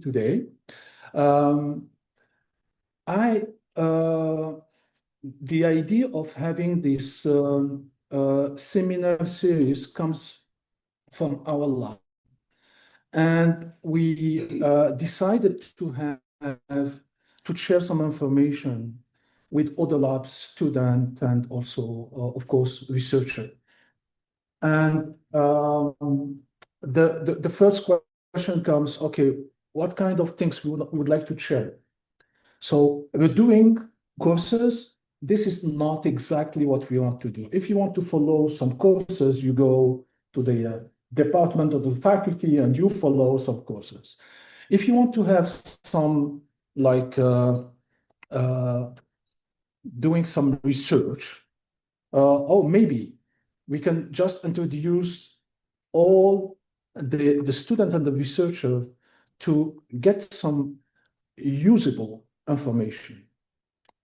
today. The idea of having this seminar series comes from our lab. And we decided to to share some information with other lab students and also, of course, researchers. And the first question comes, okay, what kind of things we would like to share? So we're doing courses. This is not exactly what we want to do. If you want to follow some courses, you go to the department of the faculty and you follow some courses. If you want to have some like doing some research, oh, maybe we can just introduce all the student and the researcher to get some usable information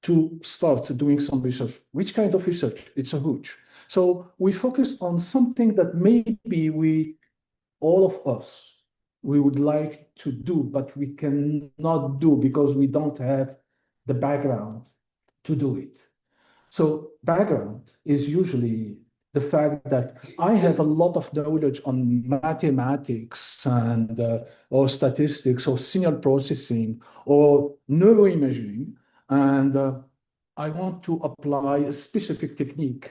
to start doing some research. Which kind of research? It's a huge. So we focus on something that maybe all of us, we would like to do, but we cannot do because we don't have the background to do it. So background is usually the fact that I have a lot of knowledge on mathematics and or statistics or signal processing or neuroimaging, and I want to apply a specific technique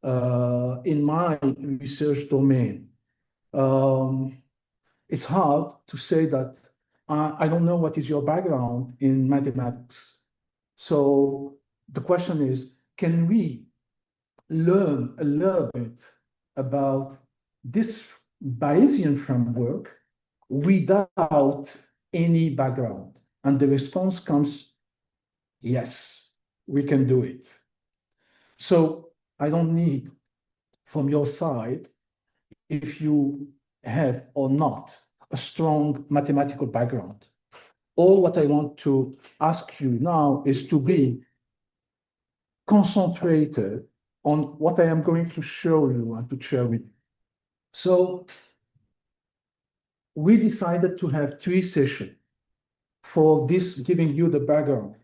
in my research domain. It's hard to say that I don't know what is your background in mathematics. So the question is, can we learn a little bit about this Bayesian framework without any background? And the response comes, yes, we can do it. So I don't need from your side, if you have or not a strong mathematical background. All what I want to ask you now is to be concentrated on what I am going to show you and to share with you. So we decided to have 3 sessions for this, giving you the background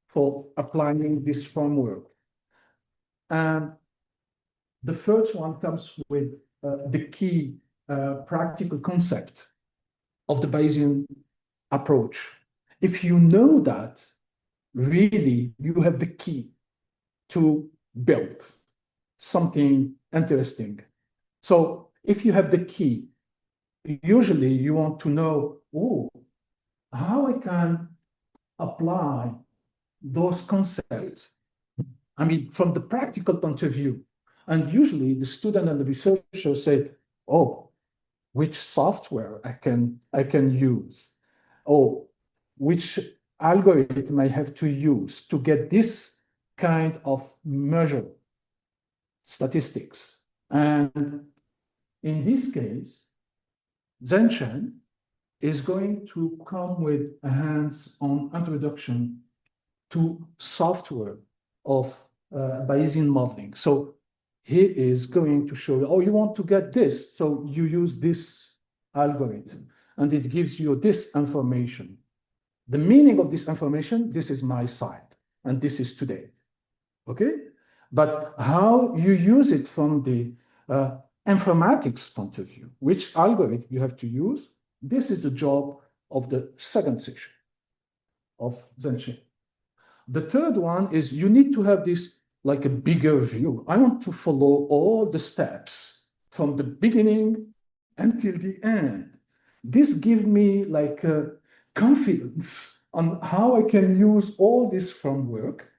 for applying this framework. And the first one comes with the key practical concept of the Bayesian approach. If you know that, really, you have the key to build something interesting. So if you have the key, usually you want to know, oh, how I can apply those concepts. I mean, from the practical point of view. And usually the student and the researcher say, oh, which software I can use? Oh, which algorithm I have to use to get this kind of measure statistics. And in this case, Zhenchen is going to come with a hands-on introduction to software of Bayesian modeling. So he is going to show you, oh, you want to get this, so you use this algorithm, and it gives you this information. The meaning of this information, this is my side, and this is today, okay? But how you use it from the informatics point of view, which algorithm you have to use, this is the job of the second section of Zhenchen. The third one is you need to have this like a bigger view. I want to follow all the steps from the beginning until the end. This gives me like a confidence on how I can use all this framework,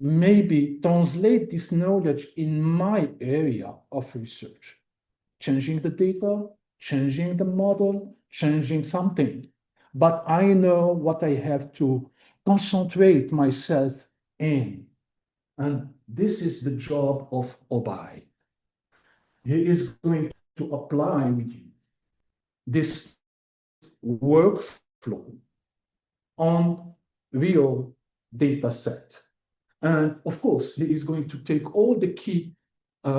maybe translate this knowledge in my area of research, changing the data, changing the model, changing something. But I know what I have to concentrate myself in. And this is the job of Obai. He is going to apply with you this workflow on real data set. And of course, he is going to take all the key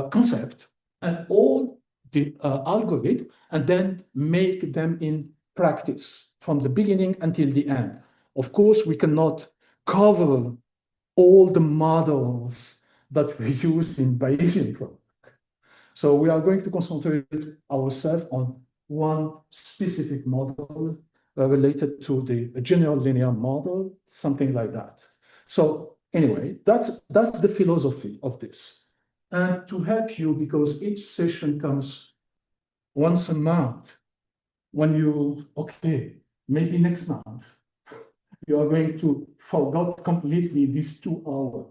concepts and all the algorithm and then make them in practice from the beginning until the end. Of course, we cannot cover all the models that we use in Bayesian framework. So we are going to concentrate ourselves on one specific model related to the general linear model, something like that. So anyway, that's the philosophy of this. And to help you, because each session comes once a month, when you, okay, maybe next month, you are going to forget completely these 2 hours.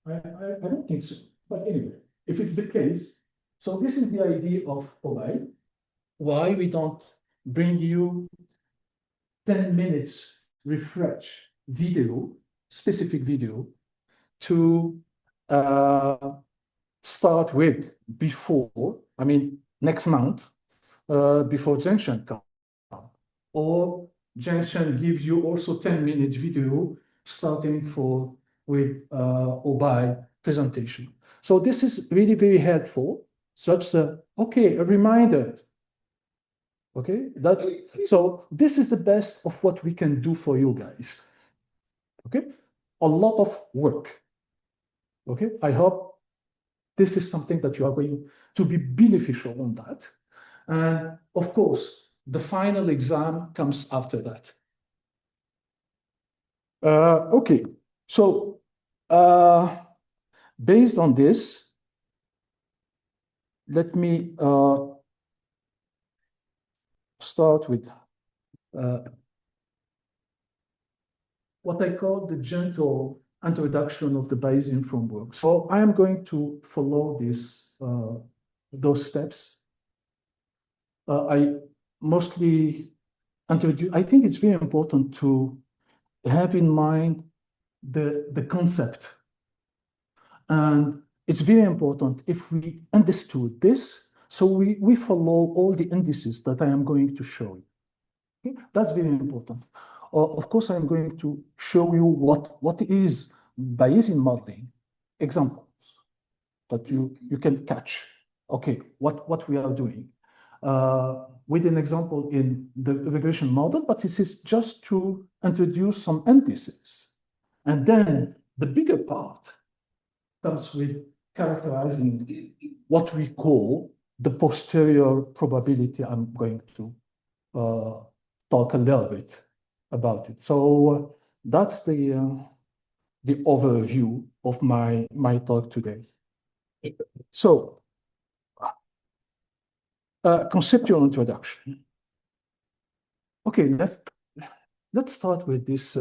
I don't think so. But anyway, if it's the case, so this is the idea of why we don't bring you 10 minutes refresh video, specific video, to start with before, I mean, next month, before Junction comes. Or Junction gives you also 10 minutes video starting with Obay presentation. So this is really very helpful. Such a, okay, a reminder. Okay, so this is the best of what we can do for you guys. Okay, a lot of work. Okay, I hope this is something that you are going to be beneficial on that. And of course, the final exam comes after that. Okay, so based on this, let me start with what I call the gentle introduction of the Bayesian framework. So I am going to follow those steps. I mostly introduce, I think it's very important to have in mind the concept. And it's very important if we understood this, so we follow all the indices that I am going to show you. Okay? That's very important. Of course, I'm going to show you what is Bayesian modeling examples that you can catch. Okay, what we are doing. With an example in the regression model, but this is just to introduce some indices. And then the bigger part comes with characterizing what we call the posterior probability. I'm going to talk a little bit about it. So that's the overview of my talk today. So conceptual introduction. Okay, let's start with this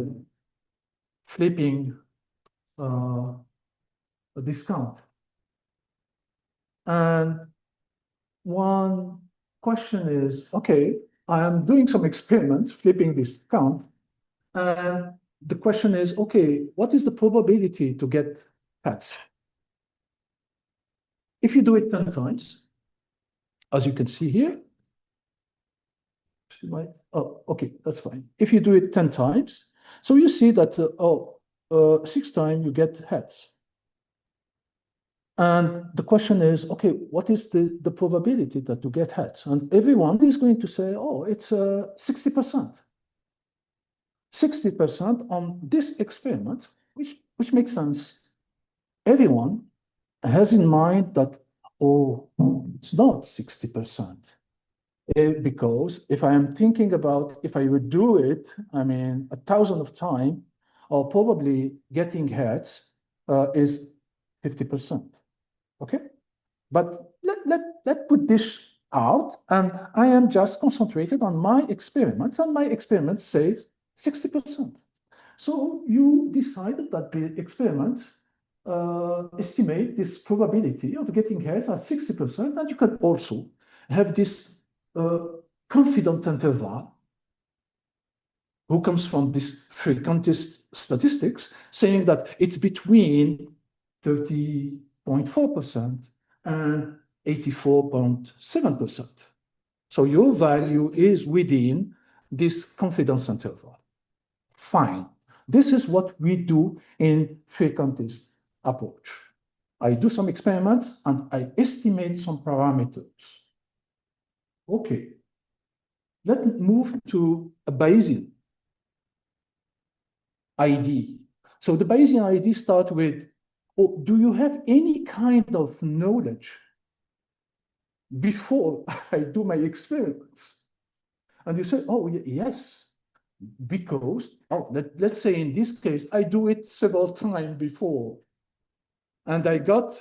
flipping discount. And one question is, okay, I am doing some experiments, flipping this count, and the question is, okay, what is the probability to get hats? If you do it 10 times, as you can see here, oh, okay, that's fine. If you do it 10 times, so you see that, 6 times you get hats. And the question is, okay, what is the probability that you get hats? And everyone is going to say, oh, it's 60%. 60% on this experiment, which makes sense. Everyone has in mind that, oh, it's not 60%. Because if I am thinking about if I would do it, I mean, 1,000 of time, or probably getting hats is 50%. Okay? But let put this out, and I am just concentrated on my experiments, and my experiment says 60%. So you decided that the experiment estimate this probability of getting hats at 60%, and you can also have this confident interval who comes from this frequentist statistics, saying that it's between 30.4% and 84.7%. So your value is within this confidence interval. Fine. This is what we do in frequentist approach. I do some experiments and I estimate some parameters. Okay. let's move to a Bayesian ID. So the Bayesian ID starts with, oh, do you have any kind of knowledge before I do my experiments? And you say, oh, yes, because, oh, let's say in this case, I do it several times before, and I got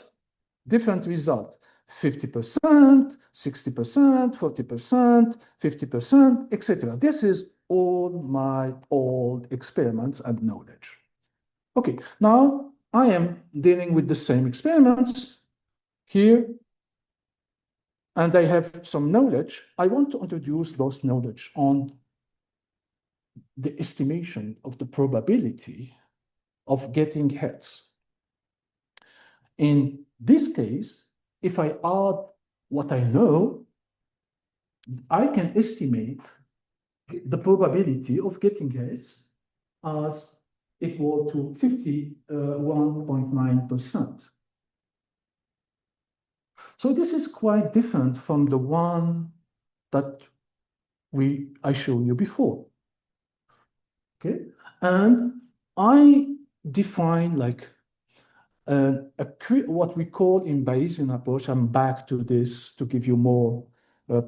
different results, 50%, 60%, 40%, 50%, etc. This is all my old experiments and knowledge. Okay, now I am dealing with the same experiments here, and I have some knowledge. I want to introduce those knowledge on the estimation of the probability of getting heads. In this case, if I add what I know, I can estimate the probability of getting heads as equal to 51.9%. So this is quite different from the one that I showed you before. Okay, and I define like what we call in Bayesian approach. I'm back to this to give you more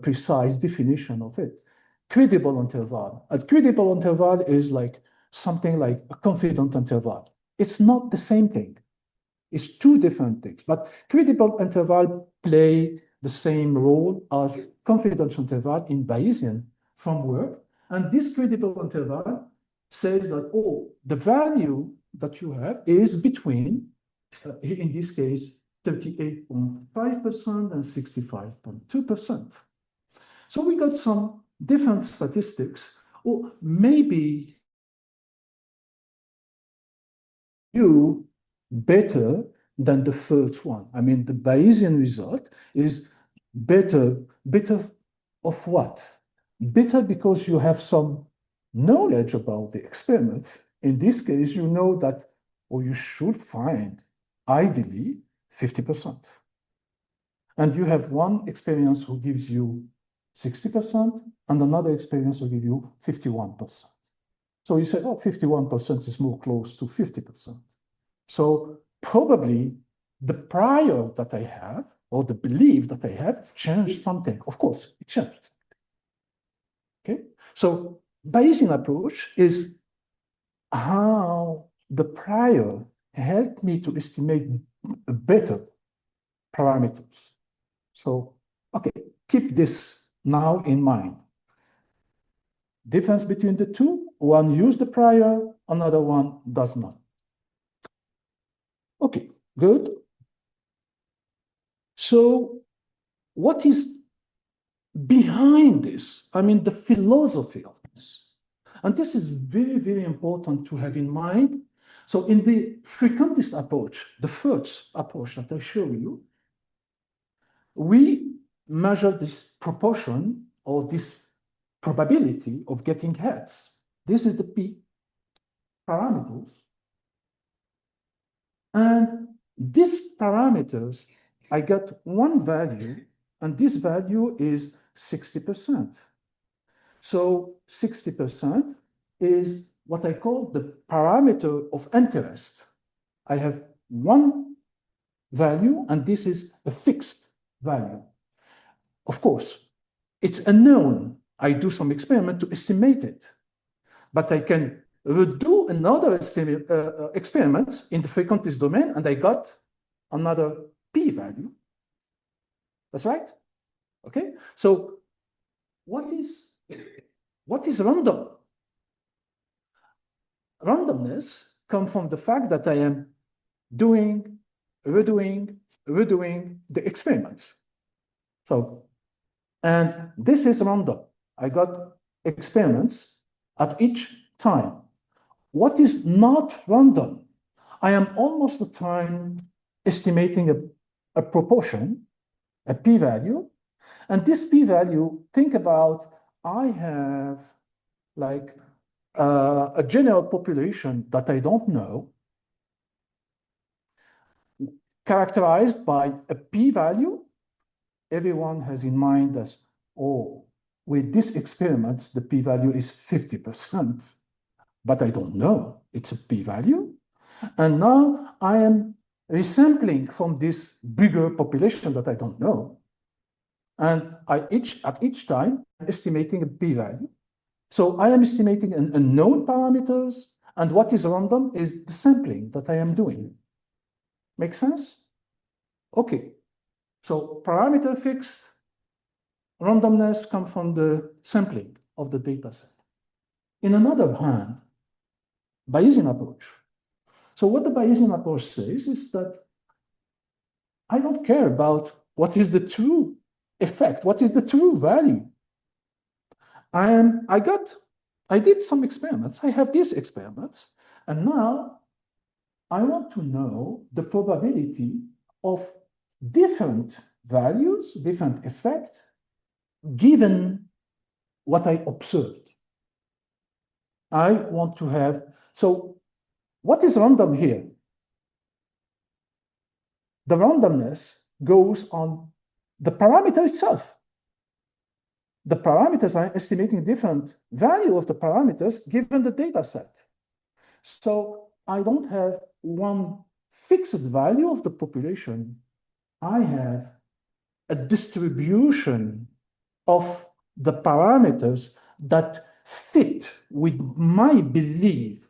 precise definition of it. Credible interval. A credible interval is like something like a confident interval. It's not the same thing. It's two different things, but credible interval play the same role as confidence interval in Bayesian framework. And this credible interval says that, oh, the value that you have is between, in this case, 38.5% and 65.2%. So we got some different statistics, or maybe you better than the first one. I mean, the Bayesian result is better of what? Better because you have some knowledge about the experiment. In this case, you know that, or you should find, ideally, 50%. And you have one experience who gives you 60%, and another experience will give you 51%. So you say, oh, 51% is more close to 50%. So probably the prior that I have, or the belief that I have, changed something. Of course, it changed. Okay? So Bayesian approach is how the prior helped me to estimate better parameters. So, okay, keep this now in mind. Difference between the two, one used the prior, another one does not. Okay, good. So what is behind this? I mean, the philosophy of this. And this is very, very important to have in mind. So in the frequentist approach, the first approach that I show you, we measure this proportion or this probability of getting heads. This is the P parameters. And these parameters, I got one value, and this value is 60%. So 60% is what I call the parameter of interest. I have one value, and this is a fixed value. Of course, it's unknown. I do some experiment to estimate it, but I can do another experiment in the frequentist domain, and I got another p-value. That's right. Okay. So what is random? Randomness comes from the fact that I am doing, redoing the experiments. So, and this is random. I got experiments at each time. What is not random? I am almost the time estimating a proportion, a p-value, and this p-value, think about, I have like a general population that I don't know, characterized by a p-value. Everyone has in mind as, oh, with this experiment, the p-value is 50%, but I don't know. It's a p-value. And now I am resampling from this bigger population that I don't know. And at each time, I'm estimating a p-value. So I am estimating an unknown parameters, and what is random is the sampling that I am doing. Make sense? Okay. So parameter fixed, randomness comes from the sampling of the data set. In another hand, Bayesian approach. So what the Bayesian approach says is that I don't care about what is the true effect, what is the true value. I did some experiments. I have these experiments, and now I want to know the probability of different values, different effect, given what I observed. I want to have, so what is random here? The randomness goes on the parameter itself. The parameters are estimating different value of the parameters given the data set. So I don't have one fixed value of the population. I have a distribution of the parameters that fit with my belief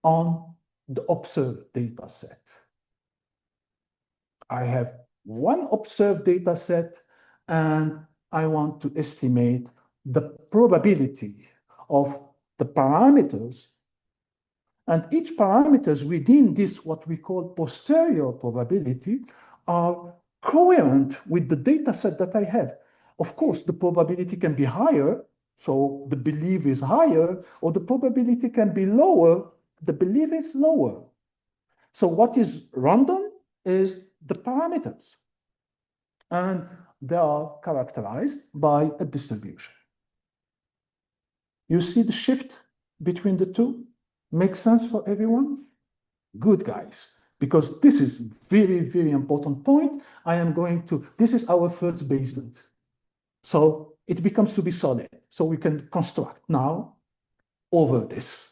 on the observed data set. I have one observed data set, and I want to estimate the probability of the parameters, and each parameters within this, what we call posterior probability, are coherent with the data set that I have. Of course, the probability can be higher, so the belief is higher, or the probability can be lower, the belief is lower. So what is random is the parameters, and they are characterized by a distribution. You see the shift between the two? Makes sense for everyone? Good, guys, because this is very, very important point. This is our first basement. So it becomes to be solid. So we can construct now over this.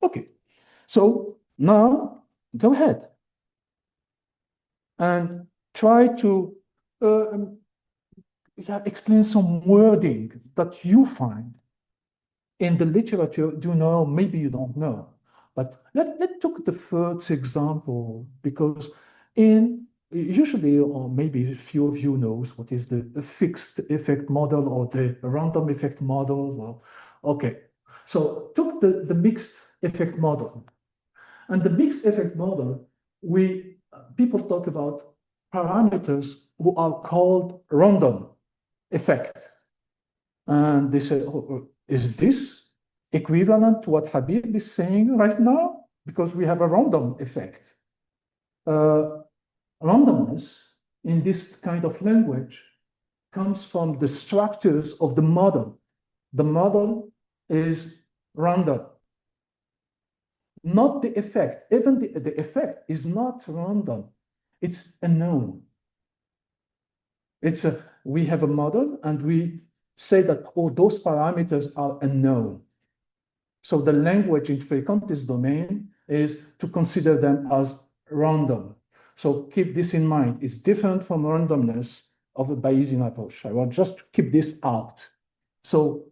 Okay, so now go ahead and try to explain some wording that you find in the literature. You know, maybe you don't know, but let's take the first example, because usually, or maybe a few of you knows what is the fixed effect model or the random effect model. Okay, so took the mixed effect model, and the mixed effect model, people talk about parameters who are called random effect. And they say, is this equivalent to what Habib is saying right now? Because we have a random effect. Randomness in this kind of language comes from the structures of the model. The model is random, not the effect. Even the effect is not random. It's unknown. We have a model, and we say that, those parameters are unknown. So the language in frequentist domain is to consider them as random. So keep this in mind. It's different from randomness of a Bayesian approach. I want just to keep this out. So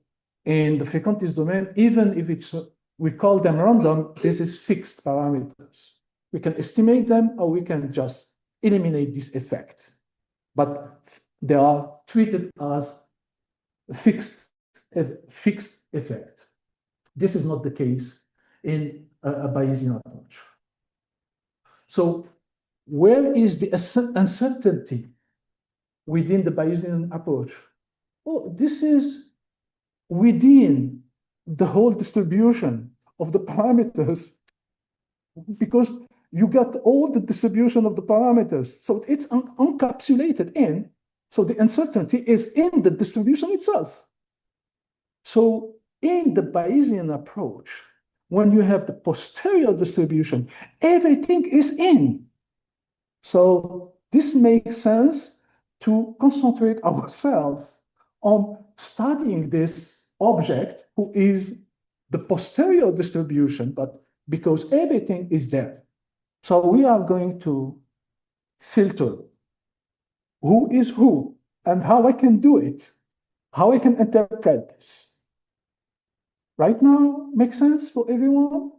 in the frequentist domain, even if we call them random, this is fixed parameters. We can estimate them, or we can just eliminate this effect. But they are treated as a fixed effect. This is not the case in a Bayesian approach. So where is the uncertainty within the Bayesian approach? This is within the whole distribution of the parameters, because you got all the distribution of the parameters. So it's encapsulated in, so the uncertainty is in the distribution itself. So in the Bayesian approach, when you have the posterior distribution, everything is in. So this makes sense to concentrate ourselves on studying this object who is the posterior distribution, but because everything is there. So we are going to filter who is who and how I can do it, how I can interpret this. Right now, makes sense for everyone?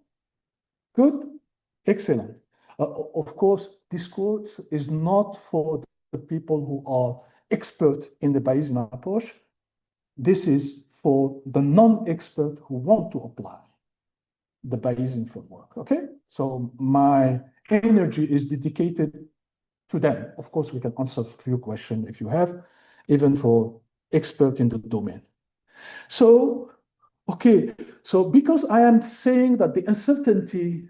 Good? Excellent. Of course, this course is not for the people who are expert in the Bayesian approach. This is for the non-expert who want to apply the Bayesian framework, okay? So my energy is dedicated to them. Of course, we can answer a few questions if you have, even for expert in the domain. So, okay, so because I am saying that the uncertainty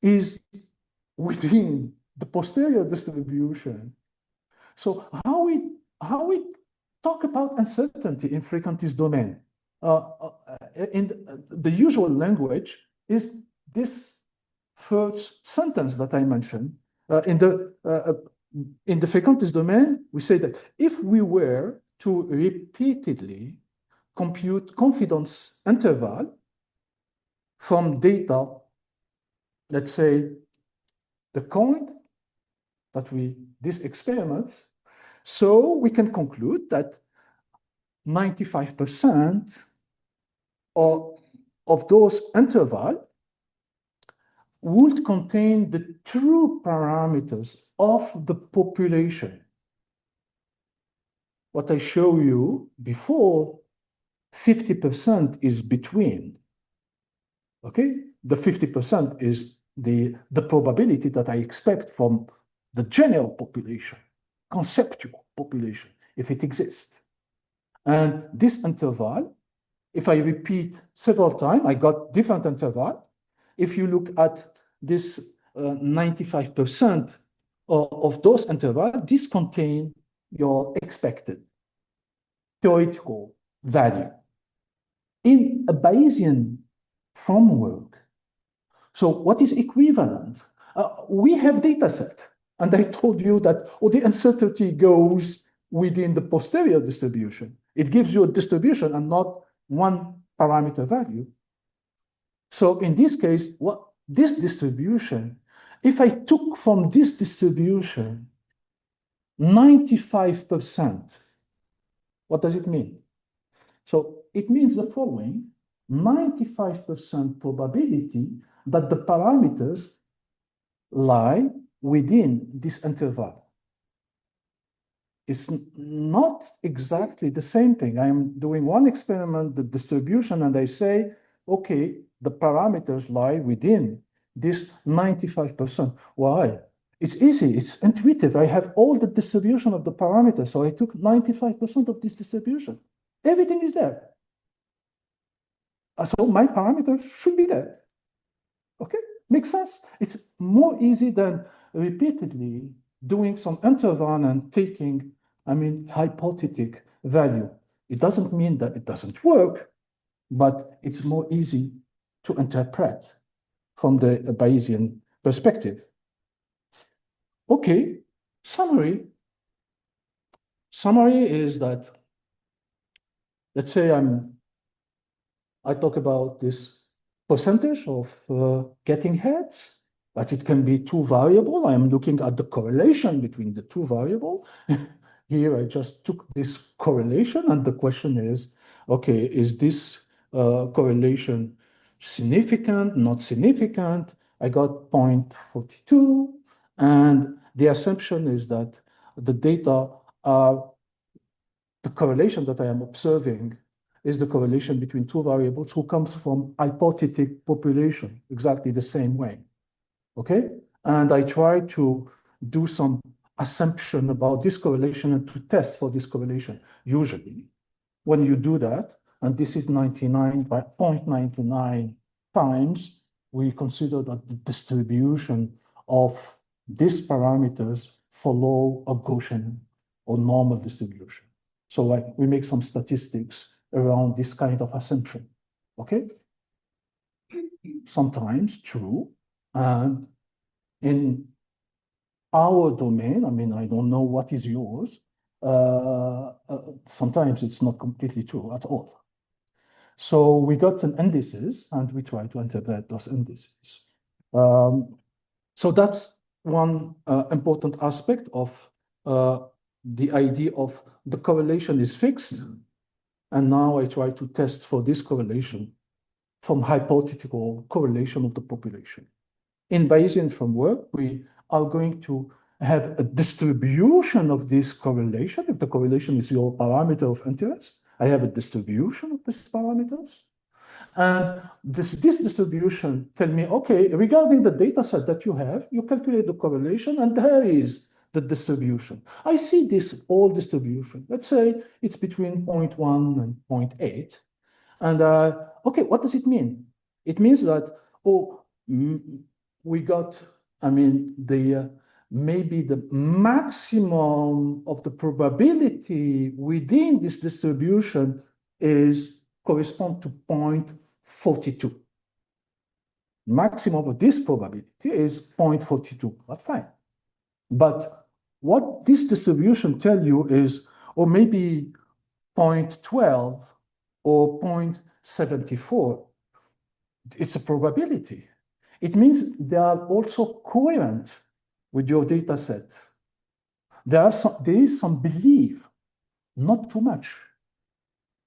is within the posterior distribution, so how we talk about uncertainty in frequentist domain? In the usual language is this first sentence that I mentioned. In the frequentist domain, we say that if we were to repeatedly compute confidence interval from data, let's say the coin that this experiment, so we can conclude that 95% of those intervals would contain the true parameters of the population. What I show you before, 50% is between. Okay, the 50% is the probability that I expect from the general population, conceptual population, if it exists. And this interval, if I repeat several times, I got different interval. If you look at this 95% of those intervals, this contain your expected theoretical value. In a Bayesian framework, so what is equivalent? We have data set, and I told you that the uncertainty goes within the posterior distribution. It gives you a distribution and not one parameter value. So in this case, this distribution, if I took from this distribution 95%, what does it mean? So it means the following: 95% probability that the parameters lie within this interval. It's not exactly the same thing. I am doing one experiment, the distribution, and I say, okay, the parameters lie within this 95%. Why? It's easy, it's intuitive. I have all the distribution of the parameters, so I took 95% of this distribution. Everything is there. So my parameters should be there. Okay, makes sense? It's more easy than repeatedly doing some interval and taking, hypothetic value. It doesn't mean that it doesn't work, but it's more easy to interpret from the Bayesian perspective. Okay, summary. Summary is that, let's say I talk about this percentage of getting heads, but it can be two variable. I am looking at the correlation between the two variable. Here I just took this correlation, and the question is, okay, is this correlation significant, not significant? I got 0.42, and the assumption is that the data are, the correlation that I am observing is the correlation between two variables who comes from hypothetic population, exactly the same way, okay? And I try to do some assumption about this correlation and to test for this correlation. Usually, when you do that, and this is 99 by 0.99 times, we consider that the distribution of these parameters follow a Gaussian or normal distribution. So we make some statistics around this kind of assumption, okay? Sometimes true, and in our domain, I don't know what is yours, sometimes it's not completely true at all. So we got an indices, and we try to interpret those indices. So that's one important aspect of the idea of the correlation is fixed, and now I try to test for this correlation from hypothetical correlation of the population. In Bayesian framework, we are going to have a distribution of this correlation. If the correlation is your parameter of interest, I have a distribution of these parameters. And this distribution tell me, okay, regarding the data set that you have, you calculate the correlation, and there is the distribution. I see this whole distribution. Let's say it's between 0.1 and 0.8. And okay, what does it mean? It means that, we got, I mean, maybe the maximum of the probability within this distribution correspond to 0.42. Maximum of this probability is 0.42. That's fine. But what this distribution tell you is, or maybe 0.12 or 0.74, it's a probability. It means they are also coherent with your data set. There is some belief, not too much,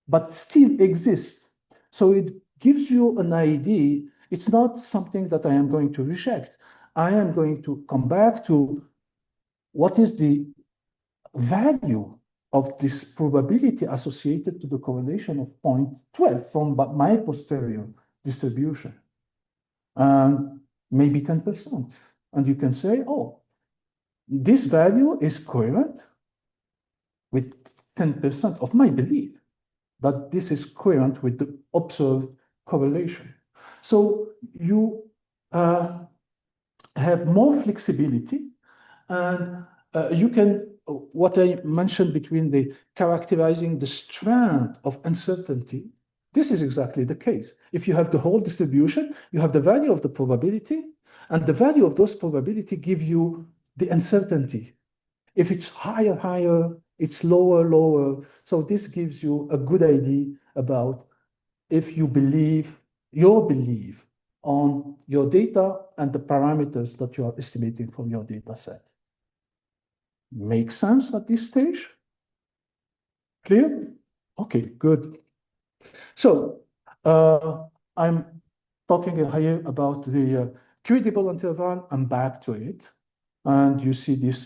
but still exists. So it gives you an idea. It's not something that I am going to reject. I am going to come back to what is the value of this probability associated to the correlation of 0.12 from my posterior distribution. Maybe 10%. And you can say, oh, this value is coherent with 10% of my belief that this is coherent with the observed correlation. So you have more flexibility, and you can, what I mentioned between the characterizing the strand of uncertainty, this is exactly the case. If you have the whole distribution, you have the value of the probability, and the value of those probability give you the uncertainty. If it's higher, higher, it's lower, lower. So this gives you a good idea about if you believe, your belief on your data and the parameters that you are estimating from your data set. Make sense at this stage? Clear? Okay, good. So I'm talking here about the credible interval. I'm back to it. And you see this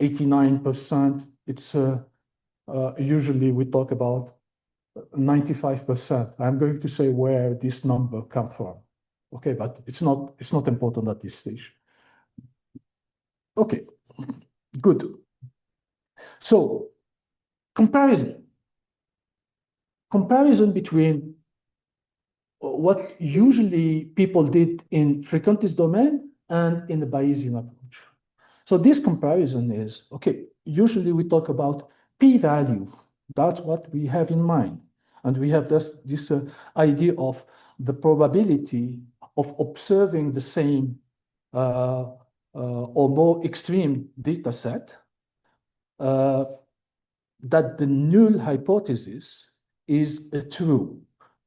89%. It's usually we talk about 95%. I'm going to say where this number comes from. Okay, but it's not important at this stage. Okay, good. So comparison between what usually people did in frequentist domain and in the Bayesian approach. So this comparison is, okay, usually we talk about p-value. That's what we have in mind. And we have this idea of the probability of observing the same or more extreme data set, that the null hypothesis is true.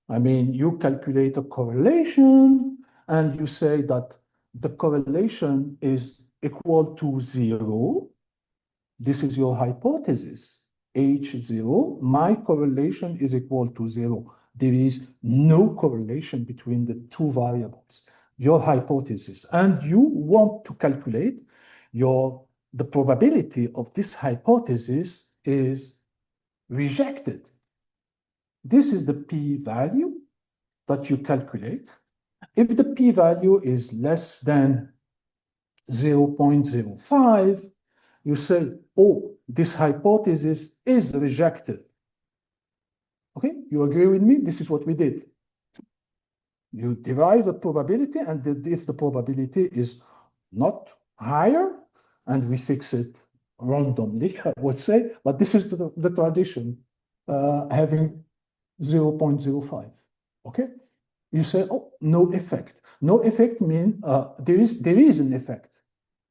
I mean, you calculate a correlation and you say that the correlation is equal to 0. This is your hypothesis. H0, my correlation is equal to 0. There is no correlation between the two variables, your hypothesis. And you want to calculate the probability of this hypothesis is rejected. This is the p-value that you calculate. If the p-value is less than 0.05, you say, oh, this hypothesis is rejected. Okay, you agree with me? This is what we did. You derive a probability, and if the probability is not higher, and we fix it randomly, I would say, but this is the tradition, having 0.05. Okay, you say, oh, no effect. No effect means there is an effect.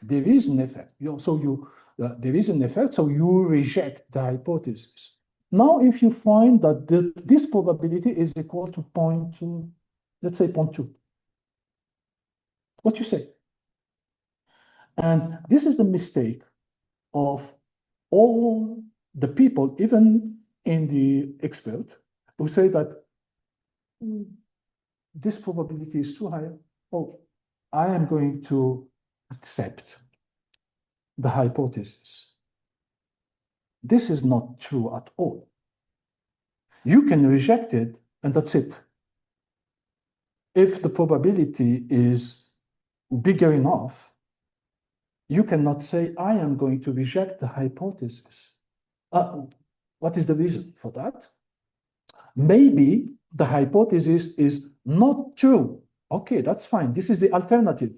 There is an effect. So there is an effect, so you reject the hypothesis. Now, if you find that this probability is equal to 0.2, let's say 0.2, what you say? And this is the mistake of all the people, even in the expert, who say that this probability is too high. Oh, I am going to accept the hypothesis. This is not true at all. You can reject it, and that's it. If the probability is bigger enough, you cannot say, I am going to reject the hypothesis. What is the reason for that? Maybe the hypothesis is not true. Okay, that's fine. This is the alternative.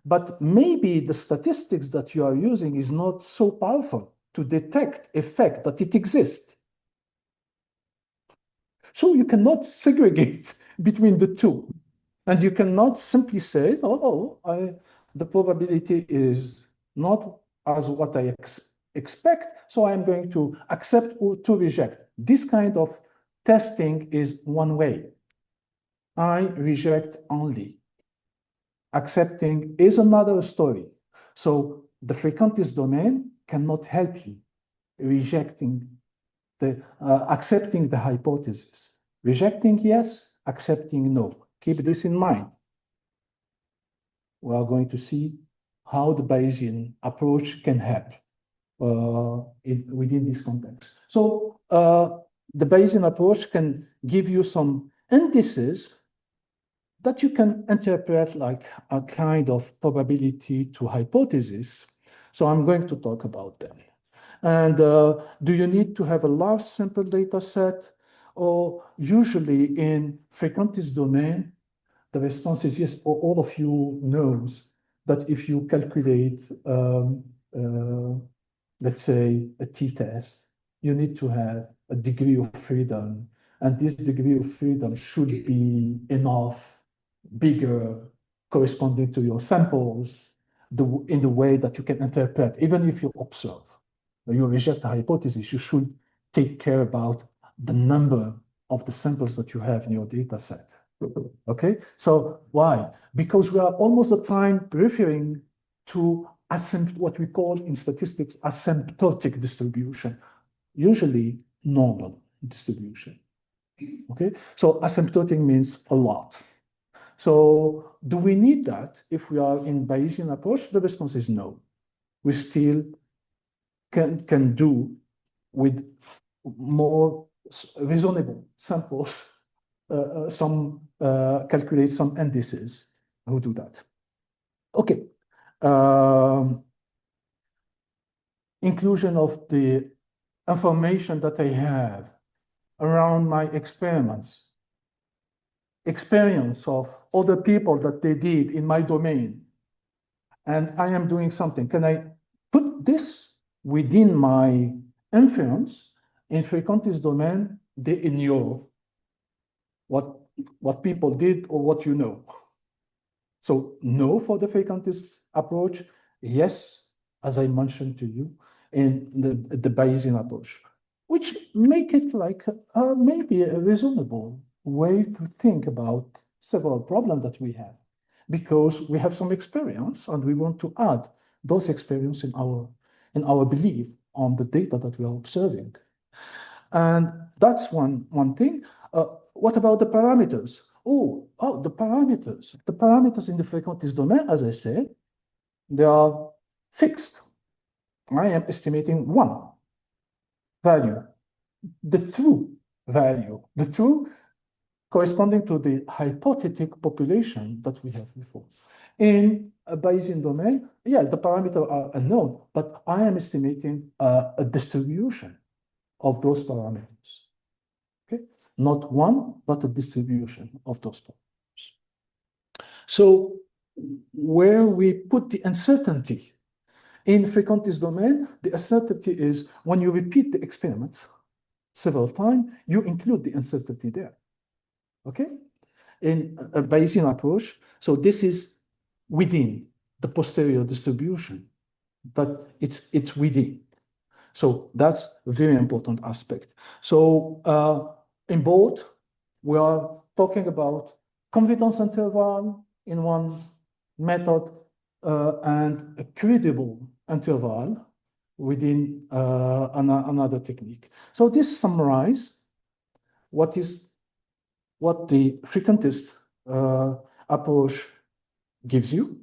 But maybe the statistics that you are using is not so powerful to detect effect that it exists. So you cannot segregate between the two. And you cannot simply say, the probability is not as what I expect, so I'm going to accept or to reject. This kind of testing is one way. I reject only. Accepting is another story. So the frequentist domain cannot help you rejecting accepting the hypothesis. Rejecting, yes. Accepting, no. Keep this in mind. We are going to see how the Bayesian approach can help within this context. So the Bayesian approach can give you some indices that you can interpret like a kind of probability to hypothesis. So I'm going to talk about them. And do you need to have a large sample data set? Or usually in frequentist domain, the response is yes, or all of you knows that if you calculate, let's say, a t-test, you need to have a degree of freedom. And this degree of freedom should be enough, bigger, corresponding to your samples, in the way that you can interpret, even if you observe. When you reject a hypothesis, you should take care about the number of the samples that you have in your data set. Okay, so why? Because we are almost the time referring to what we call in statistics asymptotic distribution, usually normal distribution. Okay, so asymptotic means a lot. So do we need that if we are in Bayesian approach? The response is no. We still can do with more reasonable samples, calculate some indices who do that. Okay. Inclusion of the information that I have around my experiments, experience of other people that they did in my domain, and I am doing something. Can I put this within my inference? In frequentist domain, they ignore what people did or what you know. So no for the frequentist approach, yes, as I mentioned to you, in the Bayesian approach, which make it like maybe a reasonable way to think about several problems that we have, because we have some experience and we want to add those experience in our belief on the data that we are observing. And that's one thing. What about the parameters? The parameters. The parameters in the frequentist domain, as I said, they are fixed. I am estimating one value, the true value, the true corresponding to the hypothetic population that we have before. In a Bayesian domain, yeah, the parameters are unknown, but I am estimating a distribution of those parameters. Okay, not one, but a distribution of those parameters. So where we put the uncertainty in frequentist domain, the uncertainty is when you repeat the experiment several times, you include the uncertainty there. Okay, in a Bayesian approach, so this is within the posterior distribution. but it's within. So that's a very important aspect. So in both, we are talking about confidence interval in one method and a credible interval within another technique. So this summarizes what the frequentist approach gives you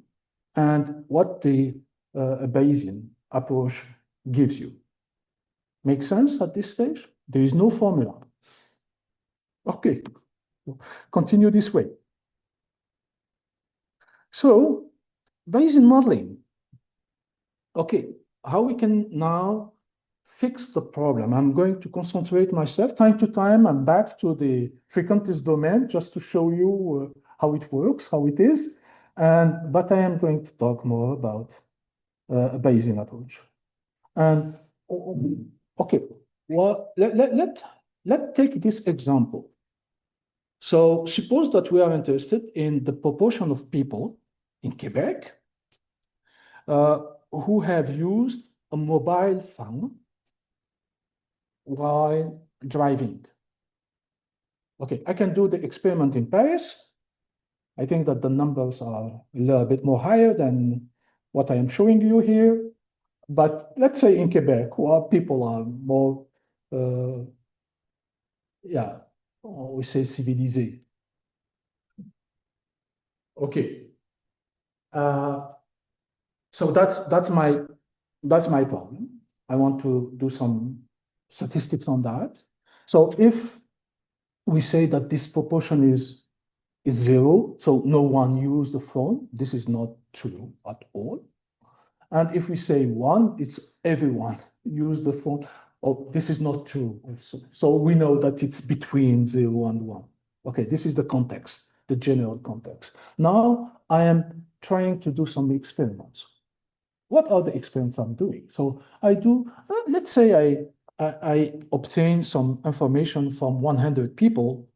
and what the Bayesian approach gives you. Make sense at this stage? There is no formula. Okay, continue this way. So, Bayesian modeling. Okay, how we can now fix the problem? I'm going to concentrate myself time to time. I'm back to the frequentist domain just to show you how it works, how it is. But I am going to talk more about a Bayesian approach. And okay, well, let's take this example. So suppose that we are interested in the proportion of people in Quebec who have used a mobile phone while driving. Okay, I can do the experiment in Paris. I think that the numbers are a little bit more higher than what I am showing you here. But let's say in Quebec, where people are more, we say civilisé. Okay. So that's my problem. I want to do some statistics on that. So if we say that this proportion is zero, so no one used the phone, this is not true at all. And if we say one, it's everyone used the phone. Oh, this is not true also. So we know that it's between 0 and 1. Okay, this is the context, the general context. Now I am trying to do some experiments. What are the experiments I'm doing? So I do, let's say I obtain some information from 100 people,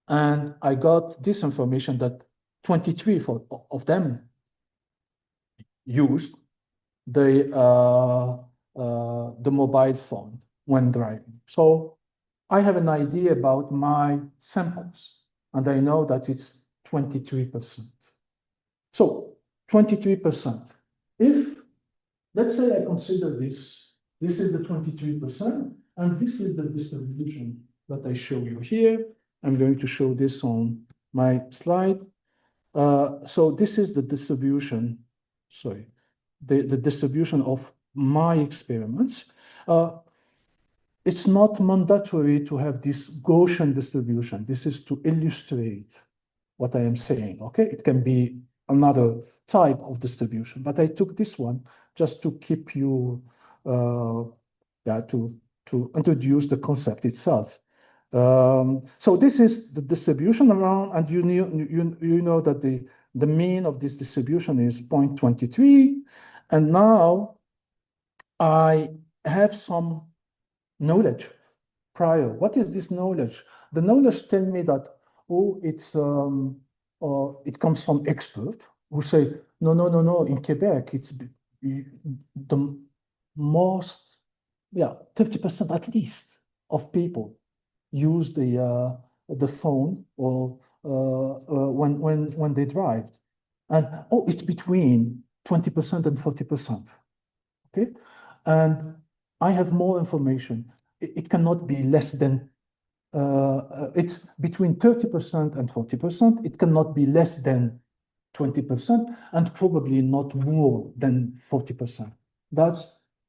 and I got this information that 23 of them used the mobile phone when driving. So I have an idea about my samples, and I know that it's 23%. So 23%. If, let's say I consider this is the 23%, and this is the distribution that I show you here. I'm going to show this on my slide. So this is the distribution, sorry, the distribution of my experiments. It's not mandatory to have this Gaussian distribution. This is to illustrate what I am saying, okay? It can be another type of distribution, but I took this one just to keep you, to introduce the concept itself. So this is the distribution around, and you know that the mean of this distribution is 0.23, and now I have some knowledge prior. What is this knowledge? The knowledge tells me that, oh, it comes from experts who say, no, in Quebec, it's the most, 30% at least of people use the phone or when they drive. And, it's between 20% and 40%, okay? And I have more information. It cannot be less than, it's between 30% and 40%. It cannot be less than 20% and probably not more than 40%.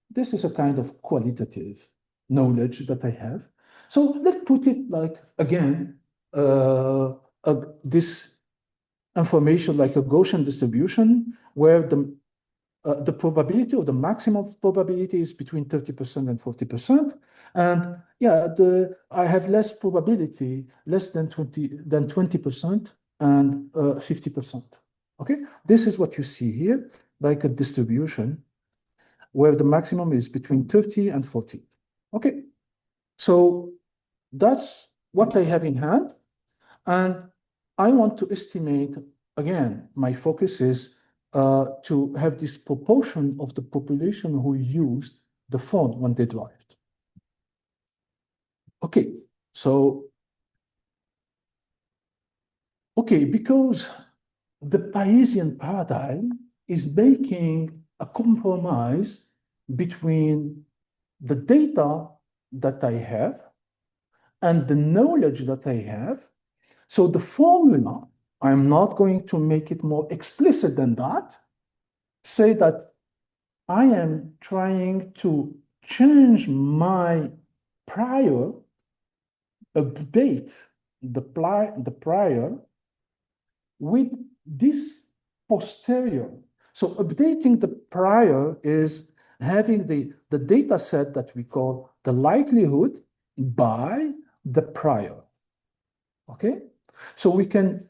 This is a kind of qualitative knowledge that I have. So let's put it like, again, this information like a Gaussian distribution where the probability or the maximum probability is between 30% and 40%. And I have less probability, less than 20% and 50%. Okay, this is what you see here, like a distribution where the maximum is between 30 and 40. Okay, so that's what I have in hand. And I want to estimate, again, my focus is to have this proportion of the population who used the phone when they drive. Okay, so, okay, because the Bayesian paradigm is making a compromise between the data that I have and the knowledge that I have. So the formula, I'm not going to make it more explicit than that, say that I am trying to change my prior, update the prior with this posterior. So updating the prior is having the data set that we call the likelihood by the prior. Okay? So we can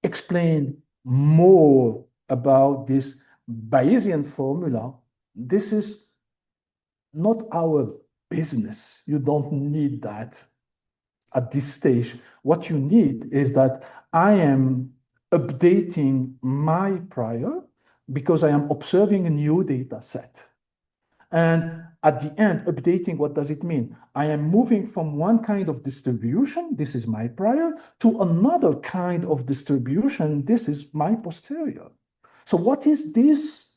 explain more about this Bayesian formula. This is not our business. You don't need that at this stage. What you need is that I am updating my prior because I am observing a new data set. And at the end, updating, what does it mean? I am moving from one kind of distribution, this is my prior, to another kind of distribution, this is my posterior. So what is this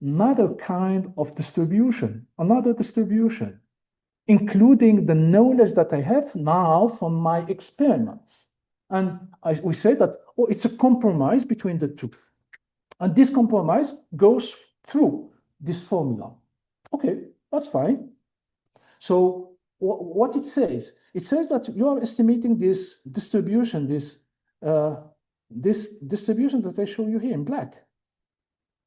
another kind of distribution? Another distribution, including the knowledge that I have now from my experiments. And we say that, oh, it's a compromise between the two. And this compromise goes through this formula. Okay, that's fine. So what it says that you are estimating this distribution, this distribution that I show you here in black.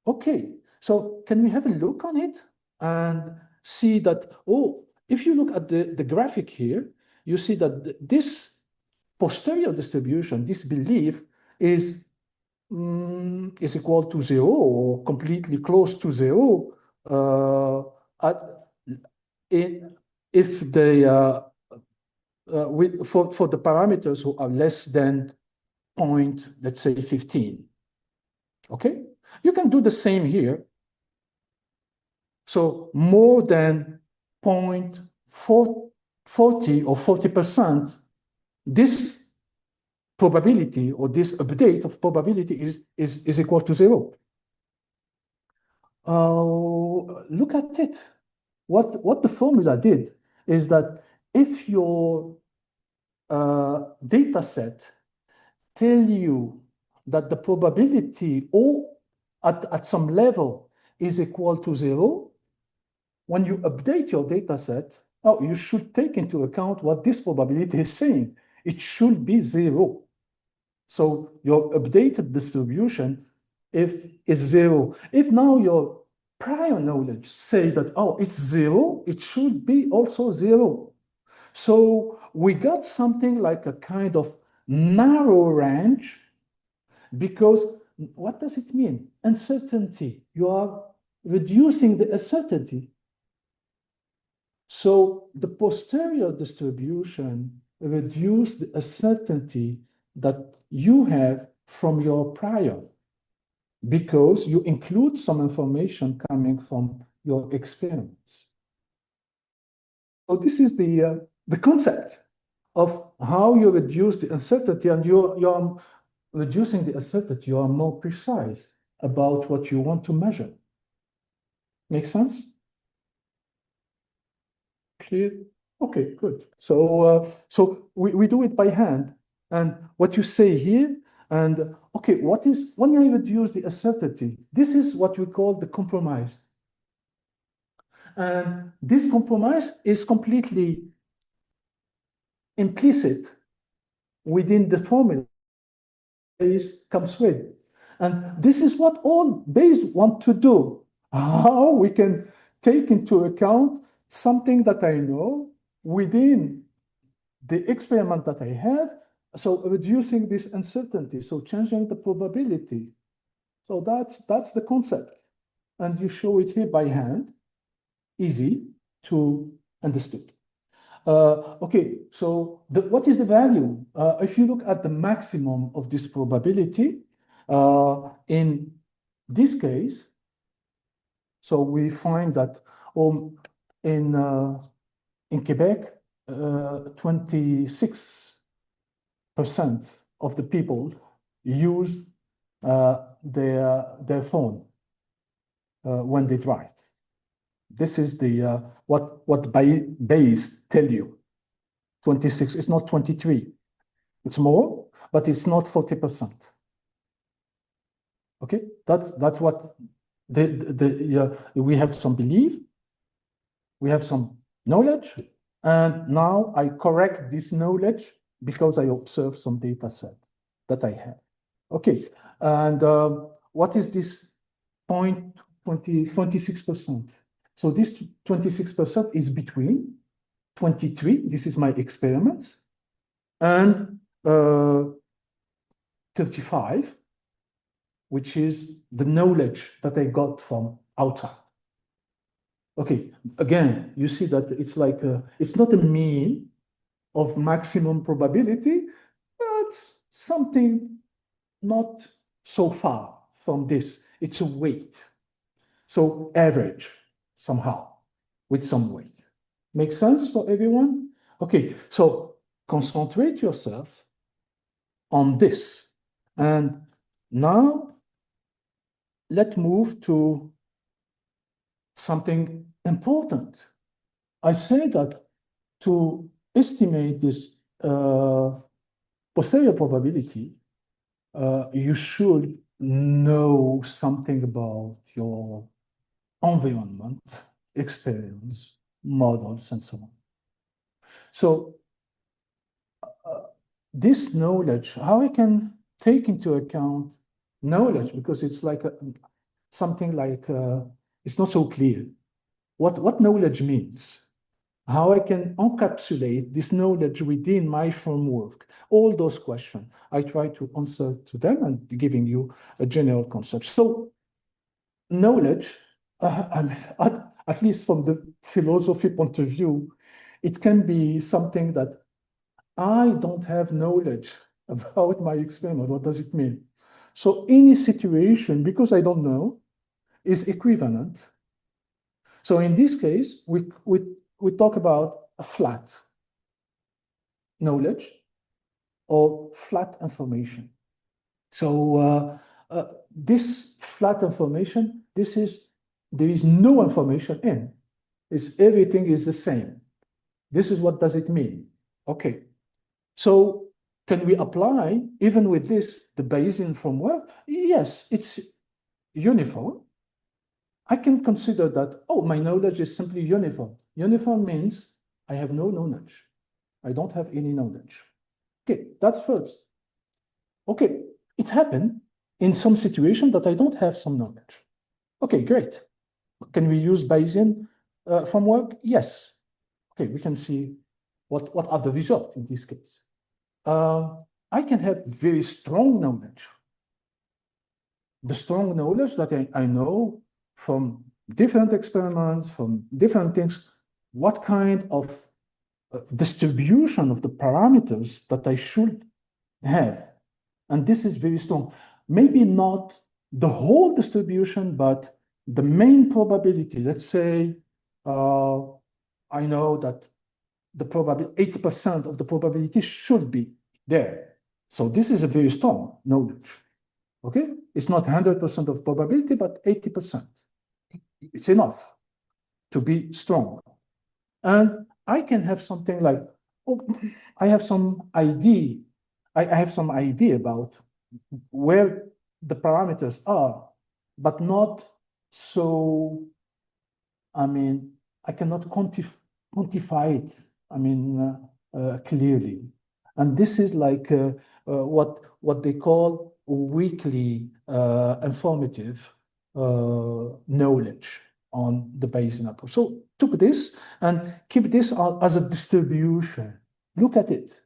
Okay, so can we have a look on it and see that, oh, if you look at the graphic here, you see that this posterior distribution, this belief is equal to 0 or completely close to 0 if they for the parameters who are less than point, let's say 15. Okay, you can do the same here. So more than 0.40 or 40%, this probability or this update of probability is equal to 0. Look at it. What the formula did is that if your data set tell you that the probability or at some level is equal to 0, when you update your data set, oh, you should take into account what this probability is saying. It should be 0. So your updated distribution is 0. If now your prior knowledge say that, oh, it's 0, it should be also 0. So we got something like a kind of narrow range, because what does it mean? Uncertainty. You are reducing the uncertainty. So the posterior distribution reduces the uncertainty that you have from your prior, because you include some information coming from your experiments. So this is the concept of how you reduce the uncertainty, and you're reducing the uncertainty. You are more precise about what you want to measure. Make sense? Clear? Okay, good. So we do it by hand. And what you say here, and okay, when you reduce the uncertainty, this is what we call the compromise. And this compromise is completely implicit within the formula Bayes comes with. And this is what all Bayes want to do. How we can take into account something that I know within the experiment that I have, so reducing this uncertainty, so changing the probability. So that's the concept. And you show it here by hand, easy to understand. Okay, so what is the value? If you look at the maximum of this probability in this case, so we find that in Quebec, 26% of the people use their phone when they drive. This is the what Bayes tell you. 26. It's not 23. It's more, but it's not 40%. Okay, that's what we have some belief, we have some knowledge, and now I correct this knowledge because I observe some data set that I have. Okay, and what is this 26%? So this 26% is between 23, this is my experiments, and 35, which is the knowledge that I got from outside. Okay, again, you see that it's like it's not a mean of maximum probability, but something not so far from this. It's a weight. So average somehow with some weight. Makes sense for everyone? Okay, so concentrate yourself on this. And now let's move to something important. I say that to estimate this posterior probability, you should know something about your environment, experience, models, and so on. So this knowledge, how I can take into account knowledge, because it's like something like, it's not so clear. What knowledge means, how I can encapsulate this knowledge within my framework, all those questions, I try to answer to them and giving you a general concept. So knowledge, at least from the philosophy point of view, it can be something that I don't have knowledge about my experiment. What does it mean? So any situation, because I don't know, is equivalent. So in this case, we talk about a flat knowledge or flat information. So this flat information, there is no information in. Everything is the same. This is what does it mean? Okay. So can we apply, even with this, the Bayesian framework? Yes, it's uniform. I can consider that, oh, my knowledge is simply uniform. Uniform means I have no knowledge. I don't have any knowledge. Okay, that's first. Okay, it happened in some situation that I don't have some knowledge. Okay, great. Can we use Bayesian framework? Yes. Okay, we can see what are the results in this case. I can have very strong knowledge. The strong knowledge that I know from different experiments, from different things, what kind of distribution of the parameters that I should have. And this is very strong. Maybe not the whole distribution, but the main probability. Let's say I know that the probability, 80% of the probability should be there. So this is a very strong knowledge. Okay, it's not 100% of probability, but 80%. It's enough to be strong. And I can have something like, oh, I have some idea. I have some idea about where the parameters are, but not so, I mean, I cannot quantify it, I mean, clearly. And this is like what they call weakly informative knowledge on the Bayesian approach. So took this and keep this as a distribution. Look at it,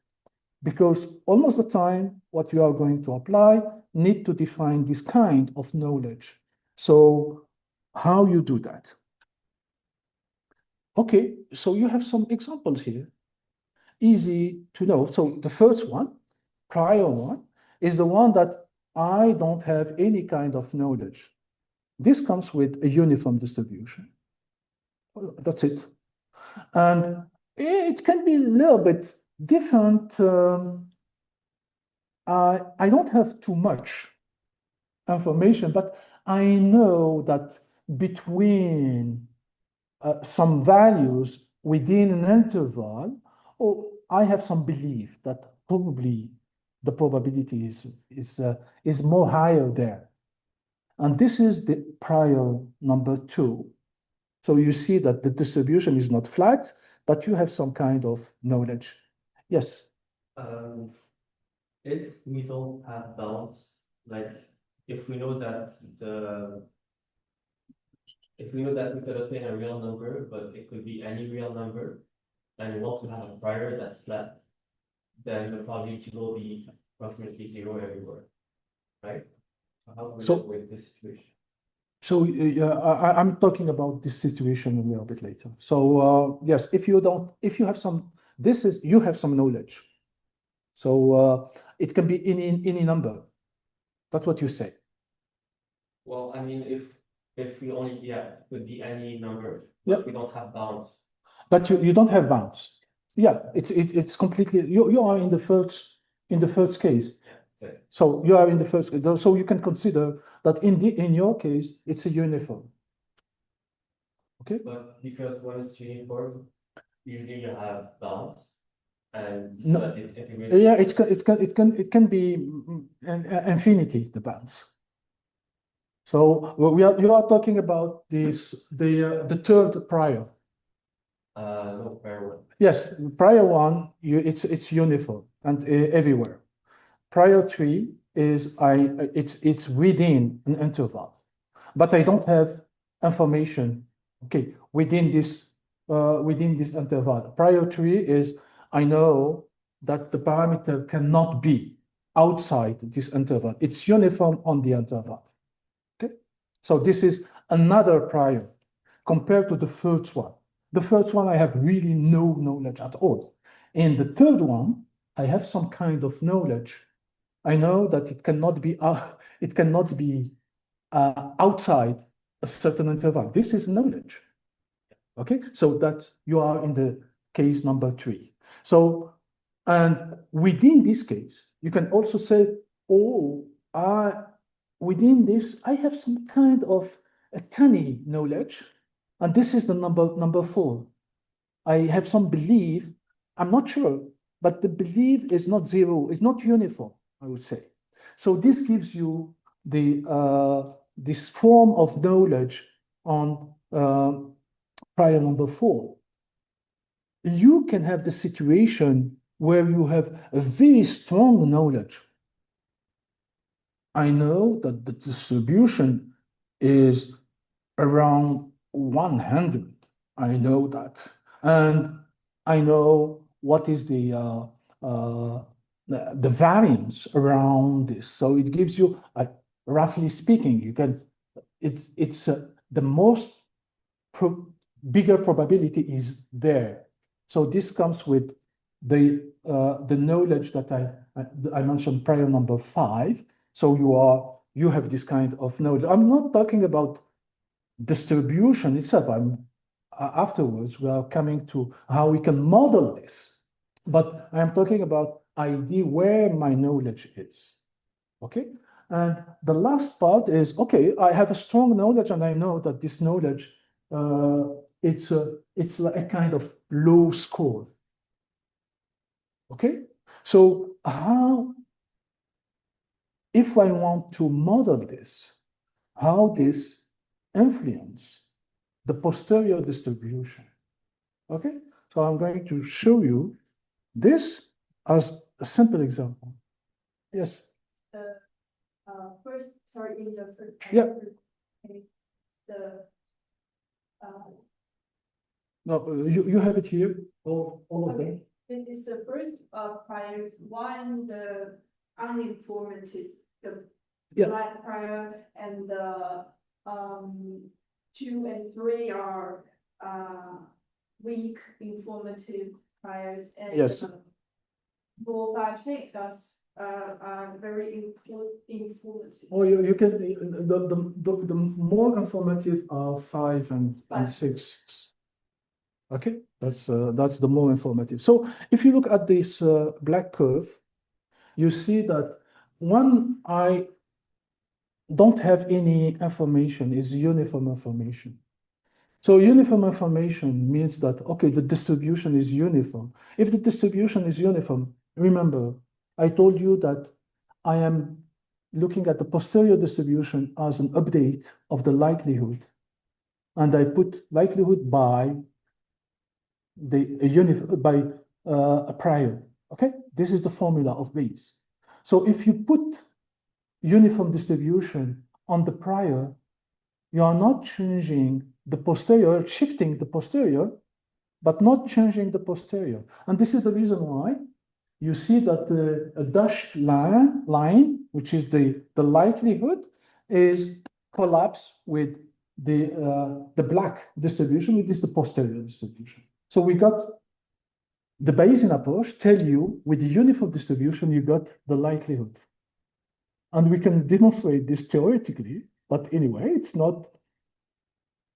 because almost the time what you are going to apply need to define this kind of knowledge. So how you do that? Okay, so you have some examples here. Easy to know. So the first one, prior one, is the one that I don't have any kind of knowledge. This comes with a uniform distribution. That's it. And it can be a little bit different. I don't have too much information, but I know that between some values within an interval, I have some belief that probably the probability is more higher there. And this is the prior number 2. So you see that the distribution is not flat, but you have some kind of knowledge. Yes. If we don't have bounds, like if we know that we could obtain a real number, but it could be any real number, and we want to have a prior that's flat, then the probability will be approximately 0 everywhere, right? How do we deal with this situation? So I'm talking about this situation a little bit later. So yes, if you have some, you have some knowledge. So it can be any number. That's what you say. Well, I mean, if we only, could be any number, but we don't have bounds. But you don't have bounds. Yeah, it's completely, you are in the first case. Yeah. So you are in the first case. So you can consider that in your case, it's a uniform. Okay? But because when it's uniform, usually you have bounds. And so no, that it can be infinity, the bounds. So you are talking about the third prior. No, prior one. Yes, prior one, it's uniform and everywhere. Prior 3 is it's within an interval, but I don't have information. Okay, within this interval. Prior 3 is I know that the parameter cannot be outside this interval. It's uniform on the interval. Okay, so this is another prior compared to the first one. The first one I have really no knowledge at all. In the third one, I have some kind of knowledge. I know that it cannot be outside a certain interval. This is knowledge. Okay, so that you are in the case number 3. So, and within this case, you can also say, within this, I have some kind of a tiny knowledge, and this is the number 4. I have some belief. I'm not sure, but the belief is not 0, it's not uniform, I would say. So this gives you this form of knowledge on prior number 4. You can have the situation where you have a very strong knowledge. I know that the distribution is around 100. I know that. And I know what is the variance around this. So it gives you, roughly speaking, you can, it's the most bigger probability is there. So this comes with the knowledge that I mentioned prior number 5. So you have this kind of knowledge. I'm not talking about distribution itself. Afterwards, we are coming to how we can model this. But I am talking about idea where my knowledge is. Okay? And the last part is, okay, I have a strong knowledge and I know that this knowledge, it's like a kind of low score. Okay? So if I want to model this, how this influence the posterior distribution. Okay, so I'm going to show you this as a simple example. Yes. First, sorry, in the first. Yeah. No, you have it here. All of them. This is the first prior one, the uninformative, the blind prior, and the 2 and 3 are weak informative priors, and yes. 4, 5, 6 are are very informative. Or you can, the more informative are 5 and 6. Okay, that's the more informative. So if you look at this black curve, you see that when I don't have any information is uniform information. So uniform information means that, okay, the distribution is uniform. If the distribution is uniform, remember, I told you that I am looking at the posterior distribution as an update of the likelihood. And I put likelihood by a prior, okay? This is the formula of Bayes. So if you put uniform distribution on the prior, you are not changing the posterior, shifting the posterior, but not changing the posterior. And this is the reason why you see that a dashed line, which is the likelihood, is collapsed with the black distribution, which is the posterior distribution. So we got the Bayesian approach tell you with the uniform distribution, you got the likelihood. And we can demonstrate this theoretically, but anyway, it's not,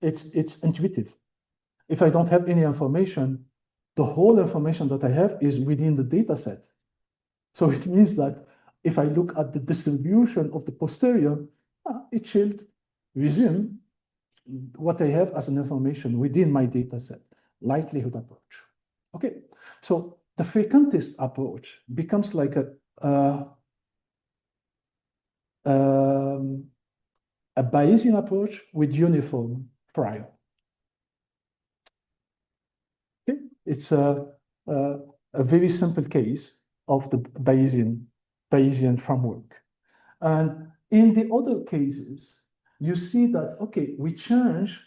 it's intuitive. If I don't have any information, the whole information that I have is within the data set. So it means that if I look at the distribution of the posterior, it should resume what I have as an information within my data set, likelihood approach. Okay, so the frequentist approach becomes like a Bayesian approach with uniform prior. Okay, it's a very simple case of the Bayesian framework. And in the other cases, you see that, okay, we change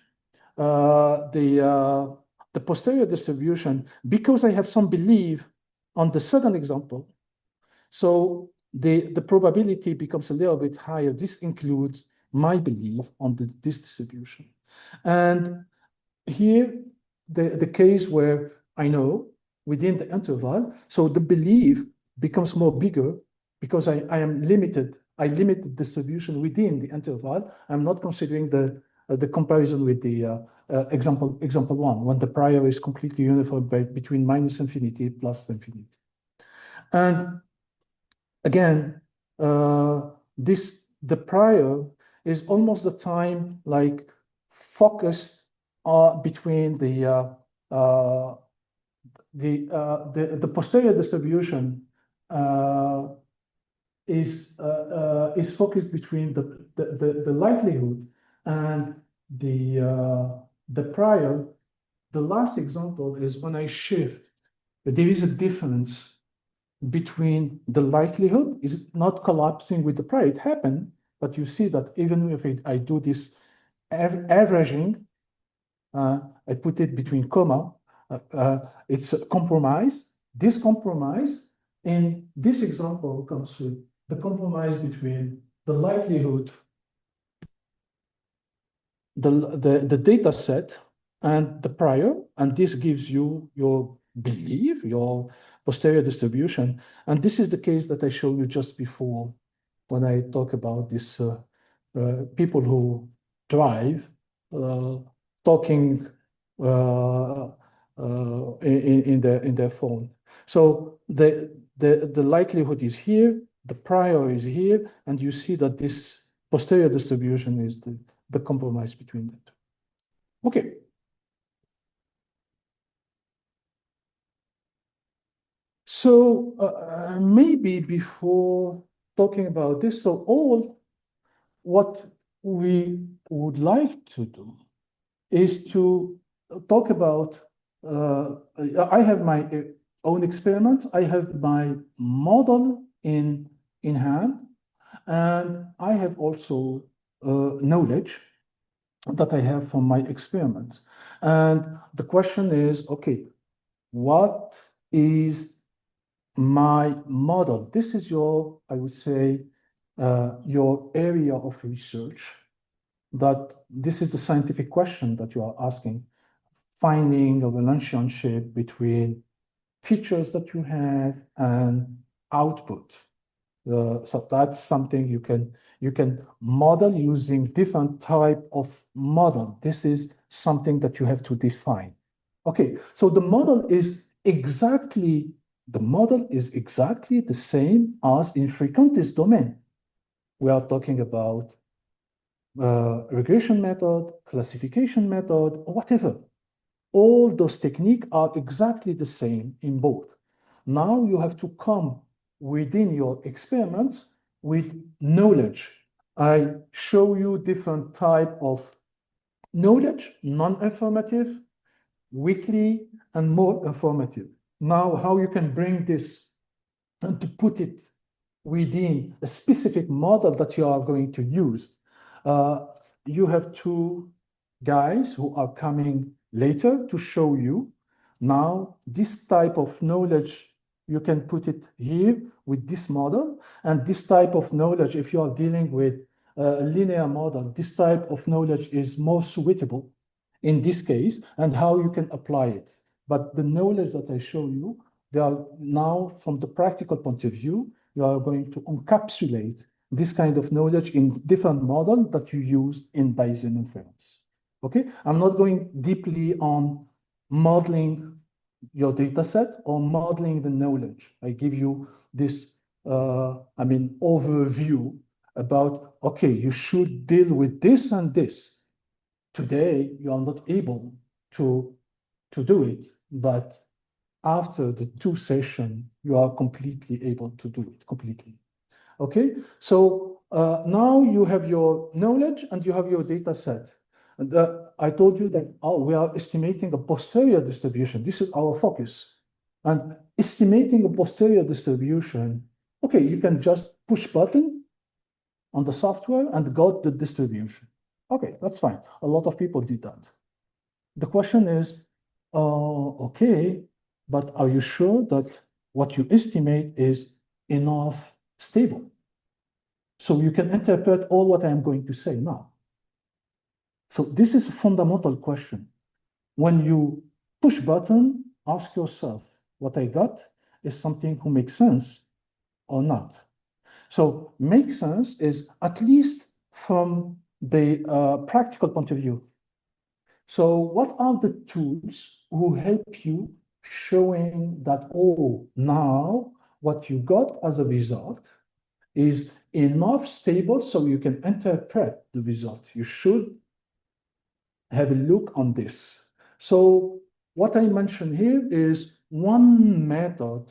the posterior distribution because I have some belief on the second example. So the probability becomes a little bit higher. This includes my belief on this distribution. And here, the case where I know within the interval, so the belief becomes more bigger because I am limited. I limit the distribution within the interval. I'm not considering the comparison with the example 1, when the prior is completely uniform between minus infinity plus infinity. And again, the prior is almost the time like focused between the posterior distribution is focused between the likelihood and the prior. The last example is when I shift, there is a difference between the likelihood is not collapsing with the prior. It happened, but you see that even if I do this averaging, I put it between comma, it's a compromise. This compromise in this example comes with the compromise between the likelihood, the data set, and the prior, and this gives you your belief, your posterior distribution. And this is the case that I showed you just before when I talk about this people who drive, talking in their phone. So the likelihood is here, the prior is here, and you see that this posterior distribution is the compromise between the two. Okay. So maybe before talking about this, so what we would like to do is to talk about, I have my own experiments, I have my model in hand, and I have also knowledge that I have from my experiments. And the question is, okay, what is my model? This is your, I would say, your area of research, that this is the scientific question that you are asking, finding a relationship between features that you have and output. So that's something you can model using different type of model. This is something that you have to define. Okay, so the model is exactly the same as in frequentist domain. We are talking about regression method, classification method, or whatever. All those techniques are exactly the same in both. Now you have to come within your experiments with knowledge. I show you different type of knowledge, non-affirmative, weakly, and more affirmative. Now, how you can bring this and to put it within a specific model that you are going to use. You have two guys who are coming later to show you. Now, this type of knowledge, you can put it here with this model, and this type of knowledge, if you are dealing with a linear model, this type of knowledge is more suitable in this case, and how you can apply it. But the knowledge that I show you, they are now, from the practical point of view, you are going to encapsulate this kind of knowledge in different models that you use in Bayesian inference. Okay, I'm not going deeply on modeling your data set or modeling the knowledge. I give you this, overview about, okay, you should deal with this and this. Today, you are not able to do it, but after the 2 sessions, you are completely able to do it completely. Okay, so now you have your knowledge and you have your data set. And I told you that we are estimating a posterior distribution. This is our focus. And estimating a posterior distribution, okay, you can just push button on the software and got the distribution. Okay, that's fine. A lot of people did that. The question is, okay, but are you sure that what you estimate is enough stable? So you can interpret all what I am going to say now. So this is a fundamental question. When you push button, ask yourself, what I got is something who makes sense or not. So make sense is at least from the practical point of view. So what are the tools who help you showing that, oh, now what you got as a result is enough stable so you can interpret the result? You should have a look on this. So what I mentioned here is one method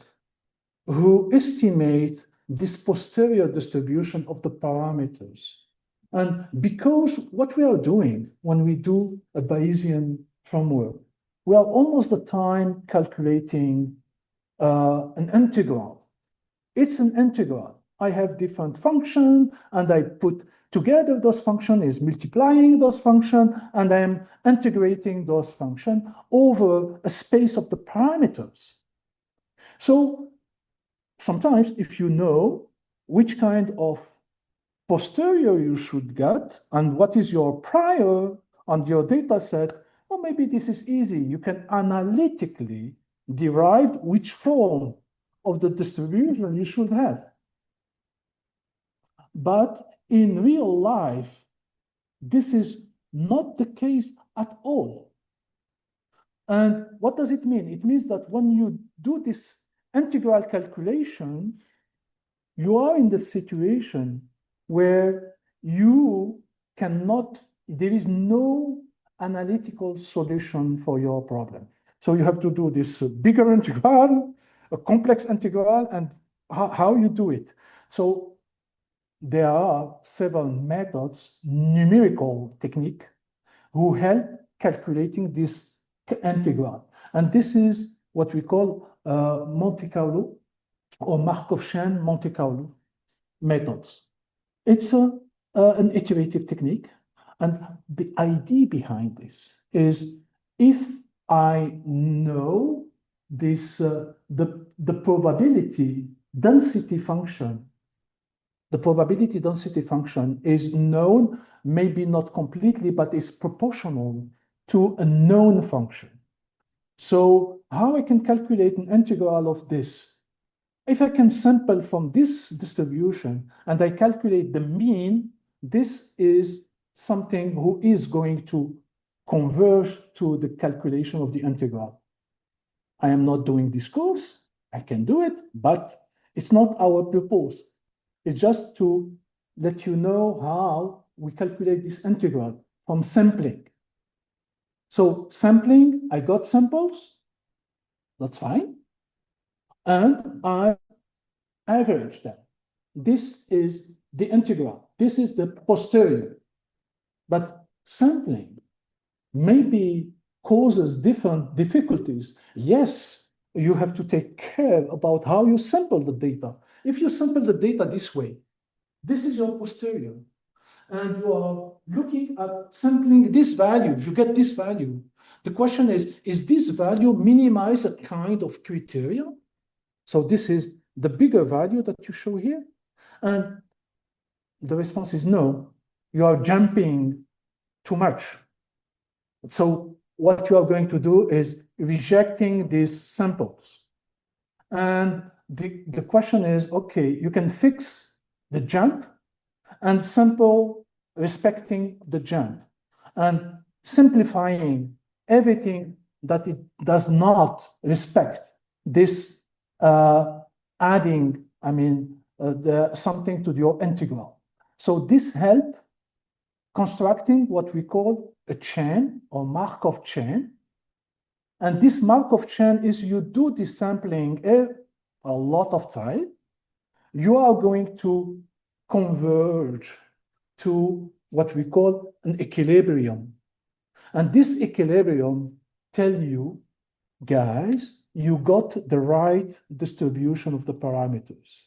who estimate this posterior distribution of the parameters. And because what we are doing when we do a Bayesian framework, we are almost the time calculating an integral. It's an integral. I have different functions, and I put together those functions is multiplying those functions, and I am integrating those functions over a space of the parameters. So sometimes if you know which kind of posterior you should get and what is your prior on your data set, well, maybe this is easy. You can analytically derive which form of the distribution you should have. But in real life, this is not the case at all. And what does it mean? It means that when you do this integral calculation, you are in the situation where you cannot, there is no analytical solution for your problem. So you have to do this bigger integral, a complex integral, and how you do it. So there are several methods, numerical technique, who help calculating this integral. And this is what we call Monte Carlo or Markov chain Monte Carlo methods. It's an iterative technique. And the idea behind this is if I know this, the probability density function, the probability density function is known, maybe not completely, but is proportional to a known function. So how I can calculate an integral of this? if I can sample from this distribution and I calculate the mean, this is something who is going to converge to the calculation of the integral. I am not doing this course. I can do it, but it's not our purpose. It's just to let you know how we calculate this integral from sampling. So sampling, I got samples, that's fine. And I average them. This is the integral. This is the posterior. But sampling maybe causes different difficulties. Yes, you have to take care about how you sample the data. If you sample the data this way, this is your posterior. And you are looking at sampling this value, you get this value. The question is this value minimize a kind of criteria? So this is the bigger value that you show here. And the response is no, you are jumping too much. So what you are going to do is rejecting these samples. And the question is, okay, you can fix the jump and sample respecting the jump and simplifying everything that it does not respect this adding, something to your integral. So this help constructing what we call a chain or Markov chain. And this Markov chain is you do this sampling a lot of time, you are going to converge to what we call an equilibrium. And this equilibrium tell you, guys, you got the right distribution of the parameters.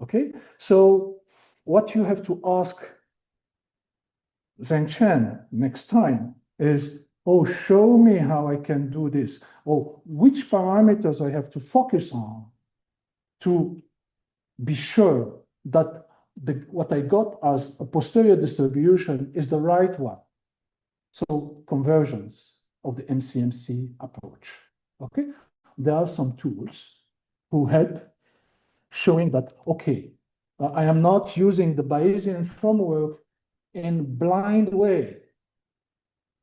Okay, so what you have to ask Zheng next time is, oh, show me how I can do this. Oh, which parameters I have to focus on to be sure that what I got as a posterior distribution is the right one. So convergence of the MCMC approach. Okay, there are some tools who help showing that, okay, I am not using the Bayesian framework in blind way.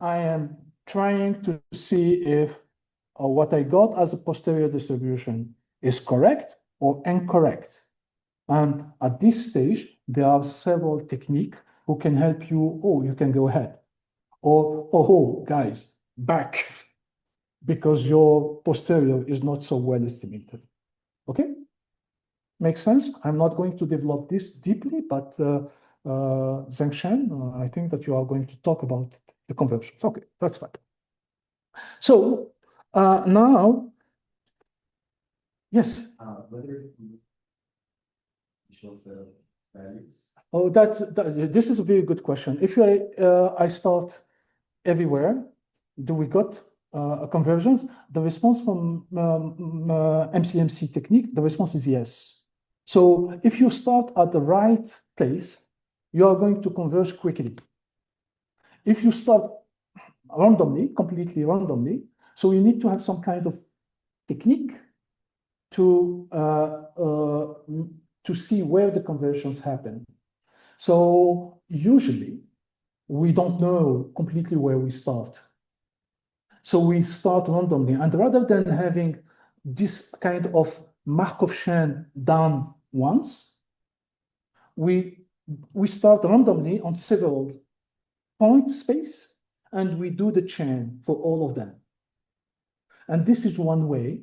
I am trying to see if what I got as a posterior distribution is correct or incorrect. And at this stage, there are several techniques who can help you. Oh, you can go ahead. Or, oh, guys, back, because your posterior is not so well estimated. Okay? Makes sense? I'm not going to develop this deeply, but Zheng, I think that you are going to talk about the conversions. Okay, that's fine. So now, yes. Whether additional set of values. Oh, this is a very good question. If I start everywhere, do we got conversions? The response from MCMC technique, the response is yes. So if you start at the right place, you are going to converge quickly. If you start randomly, completely randomly, so you need to have some kind of technique to see where the conversions happen. So usually we don't know completely where we start. So we start randomly, and rather than having this kind of Markov chain done once, we start randomly on several point space, and we do the chain for all of them. And this is one way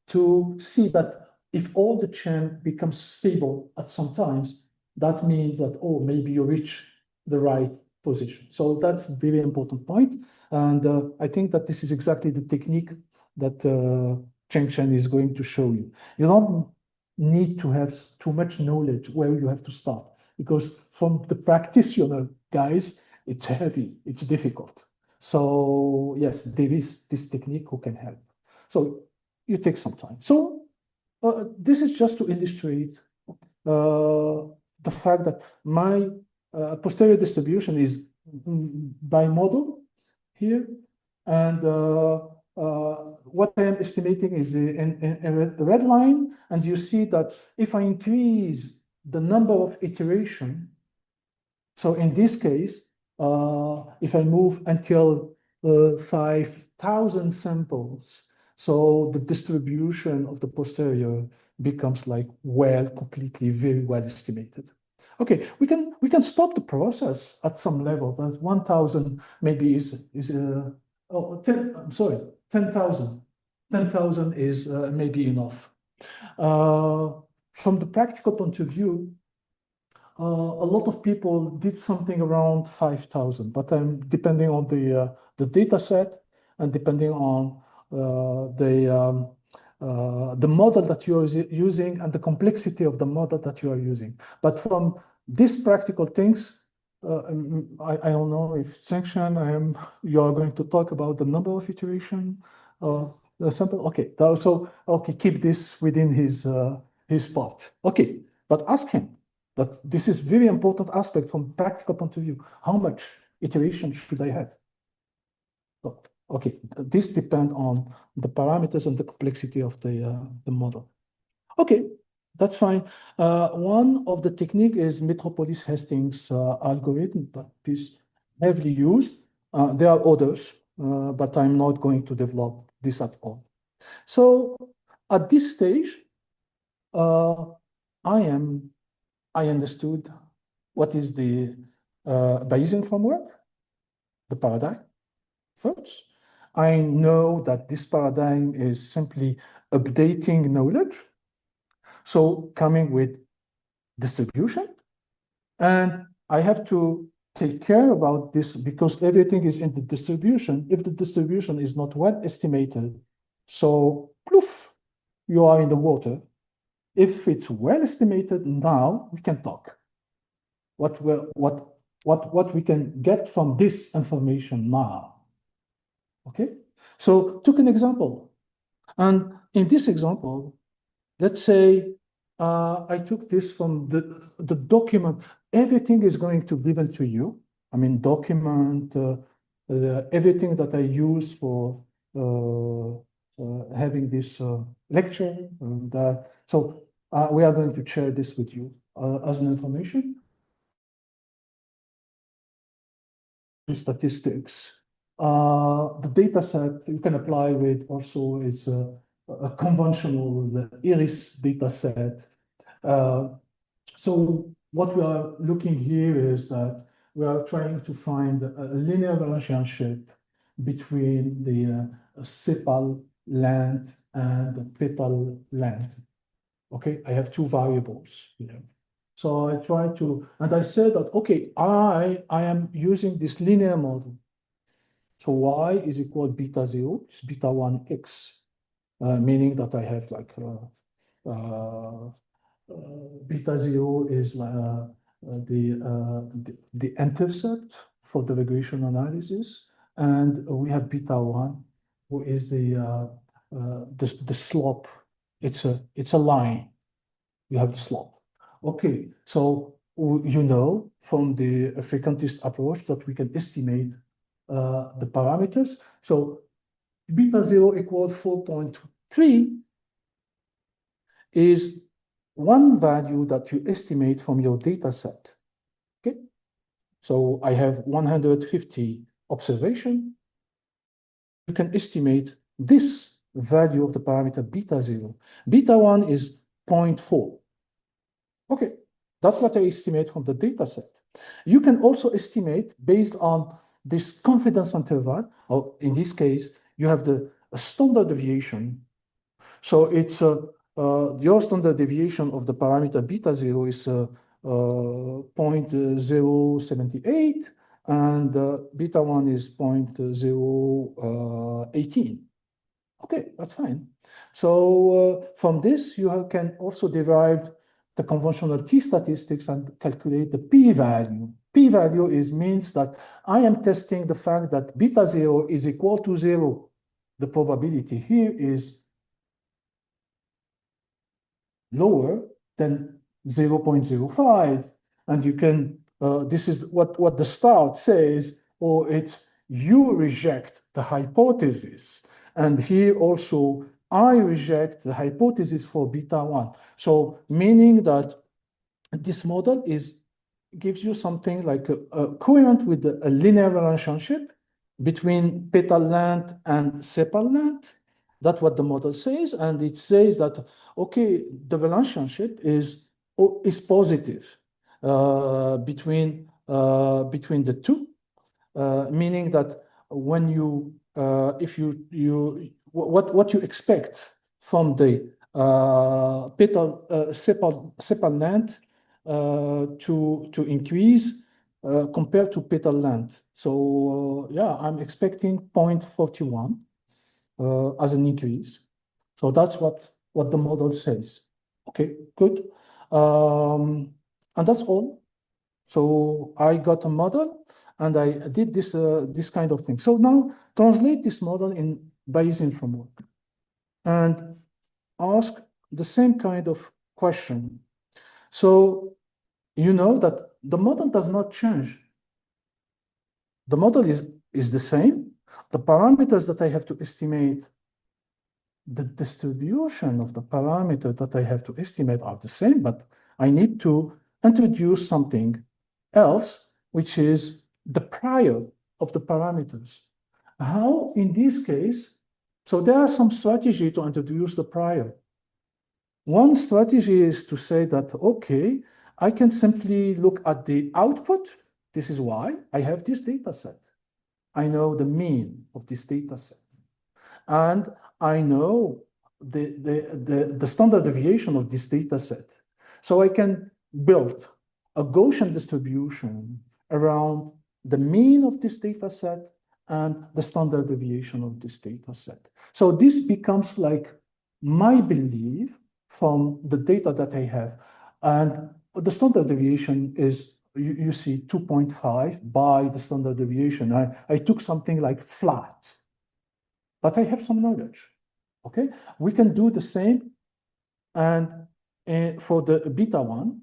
to see that if all the chain becomes stable at some times, that means that, oh, maybe you reach the right position. So that's a very important point. And I think that this is exactly the technique that Zheng is going to show you. You don't need to have too much knowledge where you have to start, because from the practitioner, guys, it's heavy, it's difficult. So yes, there is this technique who can help. So you take some time. So this is just to illustrate the fact that my posterior distribution is by model here, and what I am estimating is in a red line, and you see that if I increase the number of iteration, so in this case, if I move until 5,000 samples, so the distribution of the posterior becomes like completely very well estimated. Okay, we can stop the process at some level. But 1,000 maybe is 10,000. 10,000 is maybe enough. From the practical point of view, a lot of people did something around 5,000, but depending on the data set and depending on the model that you are using and the complexity of the model that you are using. But from these practical things, I don't know if Zhengshan, you are going to talk about the number of iteration, the sample. Okay, so okay, keep this within his part. Okay, but ask him. But this is very important aspect from practical point of view. How much iteration should I have? Okay, this depends on the parameters and the complexity of the model. Okay, that's fine. One of the technique is Metropolis Hastings algorithm, but is heavily used. There are others, but I'm not going to develop this at all. So at this stage, I understood what is the Bayesian framework, the paradigm first. I know that this paradigm is simply updating knowledge. So coming with distribution. And I have to take care about this because everything is in the distribution. If the distribution is not well estimated, so poof, you are in the water. If it's well estimated, now we can talk. What we can get from this information now. Okay, so took an example, and in this example, let's say I took this from the document. Everything is going to be given to you. I mean, document everything that I use for having this lecture. And, so we are going to share this with you as an information. Statistics. The data set you can apply with also is a conventional IRIS data set. So what we are looking here is that we are trying to find a linear relationship between the sepal length and the petal length. Okay, I have two variables here. So I try to, and I said that, okay, I am using this linear model. So y is equal beta 0, it's beta 1 x, meaning that I have like beta 0 is the intercept for the regression analysis, and we have beta 1, who is the slope. It's a line. You have the slope. Okay, so you know from the frequentist approach that we can estimate the parameters. So beta 0 equals 4.3 is one value that you estimate from your data set. Okay, so I have 150 observations. You can estimate this value of the parameter beta 0. Beta 1 is 0.4. Okay, that's what I estimate from the data set. You can also estimate based on this confidence interval, or in this case, you have the standard deviation. So it's your standard deviation of the parameter beta 0 is 0.078, and beta 1 is 0.018. Okay, that's fine. So from this, you can also derive the conventional t-statistics and calculate the p-value. P-value means that I am testing the fact that beta 0 is equal to 0. The probability here is lower than 0.05. And you can, this is what the start says, or it's you reject the hypothesis. And here also, I reject the hypothesis for beta 1. So meaning that this model gives you something like a coherent with a linear relationship between petal length and sepal length. That's what the model says. And it says that, okay, the relationship is positive between the two, meaning that when you, if what you expect from the petal sepal length to increase compared to petal length. So yeah, I'm expecting 0.41 as an increase. So that's what the model says. Okay, good. And that's all. So I got a model and I did this kind of thing. So now translate this model in Bayesian framework and ask the same kind of question. So you know that the model does not change. The model is the same. The parameters that I have to estimate, the distribution of the parameter that I have to estimate are the same, but I need to introduce something else, which is the prior of the parameters. How in this case? So there are some strategy to introduce the prior. One strategy is to say that, okay, I can simply look at the output. This is why I have this data set. I know the mean of this data set. And I know the standard deviation of this data set. So I can build a Gaussian distribution around the mean of this data set and the standard deviation of this data set. So this becomes like my belief from the data that I have. And the standard deviation is, you see 2.5 by the standard deviation. I took something like flat, but I have some knowledge. Okay, we can do the same. And for the beta 1,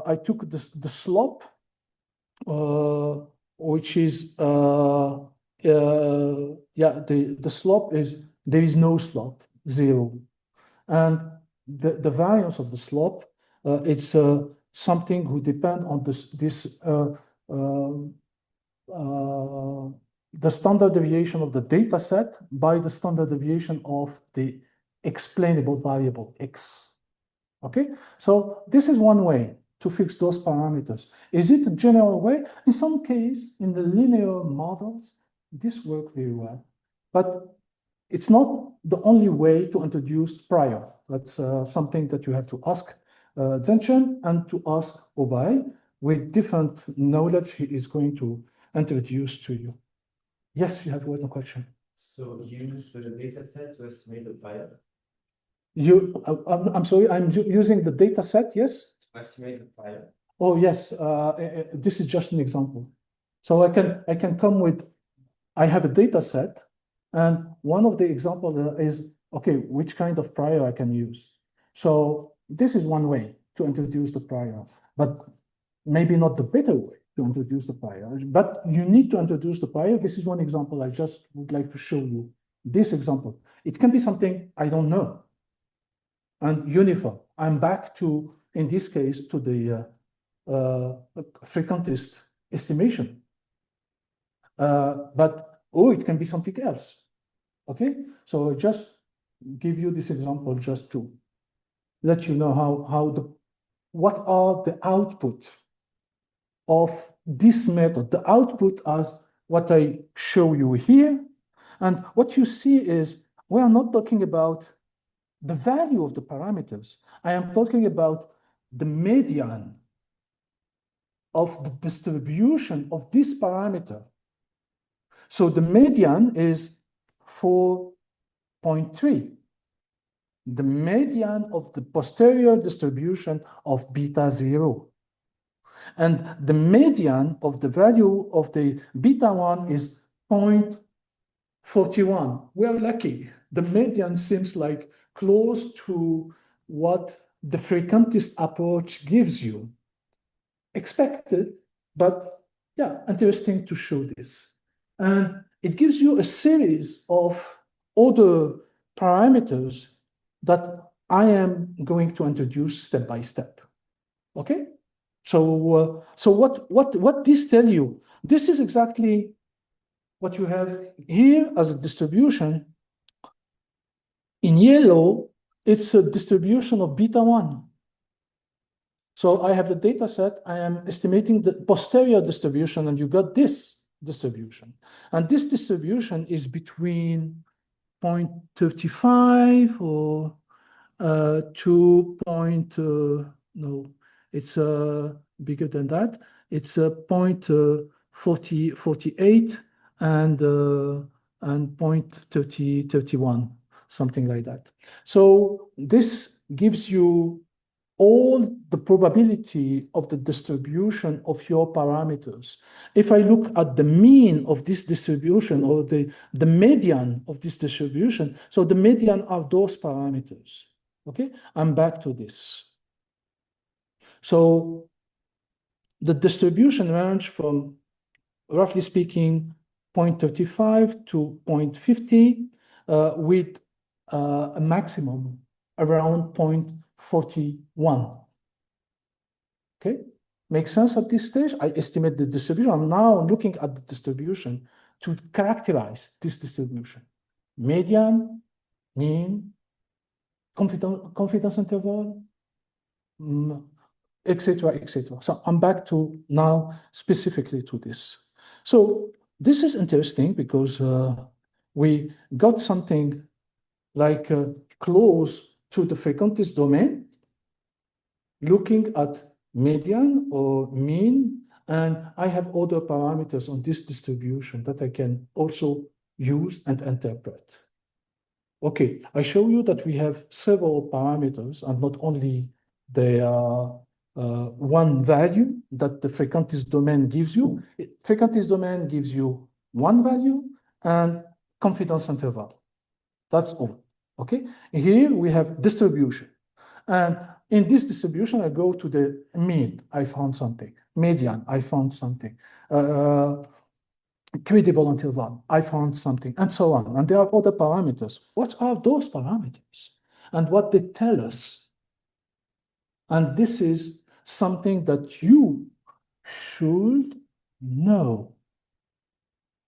I took the slope, which is, yeah, the slope is, there is no slope, 0. And the variance of the slope, it's something who depend on the standard deviation of the data set by the standard deviation of the explainable variable x. Okay, so this is one way to fix those parameters. Is it a general way? In some case, in the linear models, this works very well, but it's not the only way to introduce prior. That's something that you have to ask Zhenchen and to ask Obay. With different knowledge, he is going to introduce to you. Yes, you have one question. So you use the data set to estimate the prior? I'm sorry, I'm using the data set, yes? To estimate the prior? Oh, yes, this is just an example. So I can come with, I have a data set, and one of the examples is, okay, which kind of prior I can use. So this is one way to introduce the prior, but maybe not the better way to introduce the prior, but you need to introduce the prior. This is one example I just would like to show you. This example, it can be something I don't know. And uniform, I'm back to, in this case, to the frequentist estimation. But, oh, it can be something else. Okay, so just give you this example just to let you know what are the output of this method. The output as what I show you here. And what you see is, we are not talking about the value of the parameters. I am talking about the median of the distribution of this parameter. So the median is 4.3. The median of the posterior distribution of beta 0. And the median of the value of the beta 1 is 0.41. We're lucky. The median seems like close to what the frequentist approach gives you. Expected, but yeah, interesting to show this. And it gives you a series of other parameters that I am going to introduce step by step. Okay? So what this tell you? This is exactly what you have here as a distribution. In yellow, it's a distribution of beta 1. So I have the data set, I am estimating the posterior distribution, and you got this distribution. And this distribution is between 0.35 or 2. No, it's bigger than that. It's 0.48 and 0.31, something like that. So this gives you all the probability of the distribution of your parameters. If I look at the mean of this distribution or the median of this distribution, so the median are those parameters. Okay, I'm back to this. So the distribution range from, roughly speaking, 0.35 to 0.50 with a maximum around 0.41. Okay, makes sense at this stage? I estimate the distribution. I'm now looking at the distribution to characterize this distribution. Median, mean, confidence interval, etc., etc. So I'm back to now specifically to this. So this is interesting because we got something like close to the frequentist domain, looking at median or mean, and I have other parameters on this distribution that I can also use and interpret. Okay, I show you that we have several parameters and not only the one value that the frequentist domain gives you. Frequentist domain gives you one value and confidence interval. That's all. Okay, here we have distribution. And in this distribution, I go to the mean, I found something. Median, I found something. Credible interval, I found something, and so on. And there are other parameters. What are those parameters? And what they tell us? And this is something that you should know.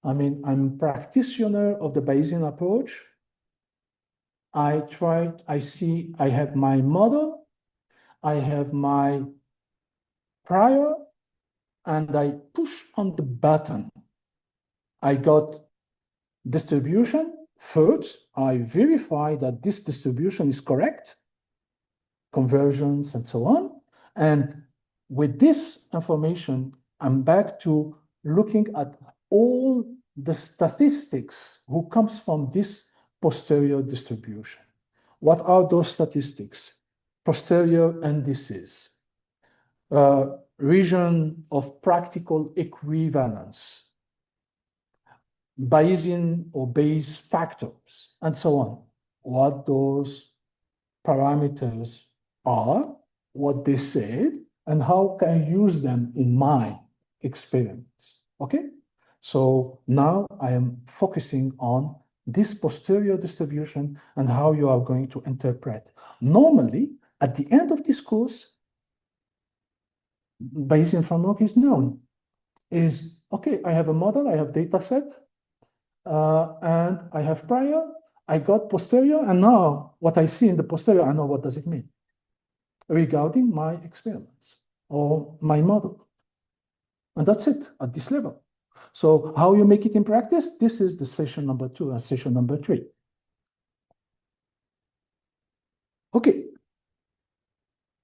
I mean, I'm a practitioner of the Bayesian approach. I have my model, I have my prior, and I push on the button. I got distribution. First, I verify that this distribution is correct, conversions and so on. And with this information, I'm back to looking at all the statistics who comes from this posterior distribution. What are those statistics? Posterior indices, region of practical equivalence, Bayesian or Bayes factors, and so on. What those parameters are, what they said, and how can I use them in my experiments. Okay? So now I am focusing on this posterior distribution and how you are going to interpret. Normally, at the end of this course, Bayesian framework is known. Is, okay, I have a model, I have data set, and I have prior, I got posterior, and now what I see in the posterior, I know what does it mean regarding my experiments or my model. And that's it at this level. So how you make it in practice, this is the session number 2 and session number 3. Okay.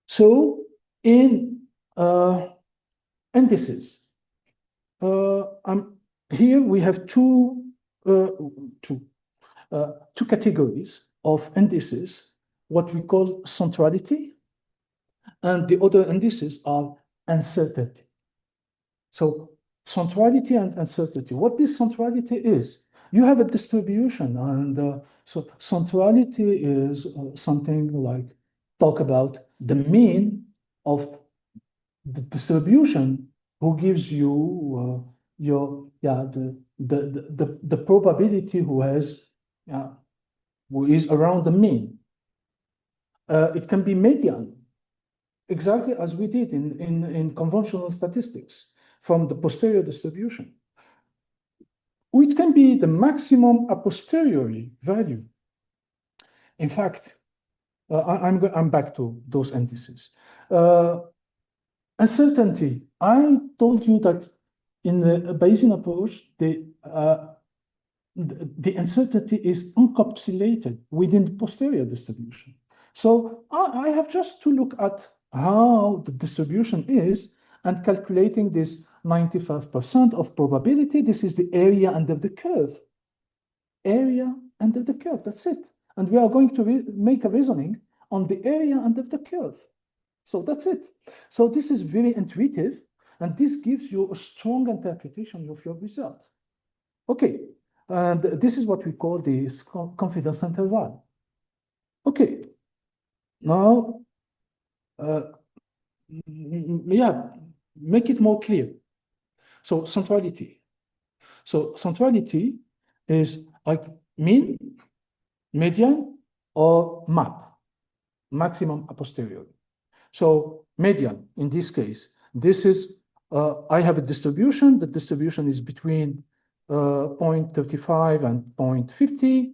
So in indices, here we have two categories of indices, what we call centrality, and the other indices are uncertainty. So centrality and uncertainty. What this centrality is, you have a distribution, and so centrality is something like talk about the mean of the distribution who gives you the the probability who is around the mean. It can be median, exactly as we did in conventional statistics from the posterior distribution. It can be the maximum a posteriori value. In fact, I'm back to those indices. Uncertainty. I told you that in the Bayesian approach, the uncertainty is encapsulated within the posterior distribution. So I have just to look at how the distribution is and calculating this 95% of probability. This is the area under the curve. Area under the curve, that's it. And we are going to make a reasoning on the area under the curve. So that's it. So this is very intuitive, and this gives you a strong interpretation of your result. Okay, and this is what we call the confidence interval. Okay, now, make it more clear. So centrality. So centrality is like mean, median, or map, maximum a posteriori. So median, in this case, this is, I have a distribution. The distribution is between 0.35 and 0.50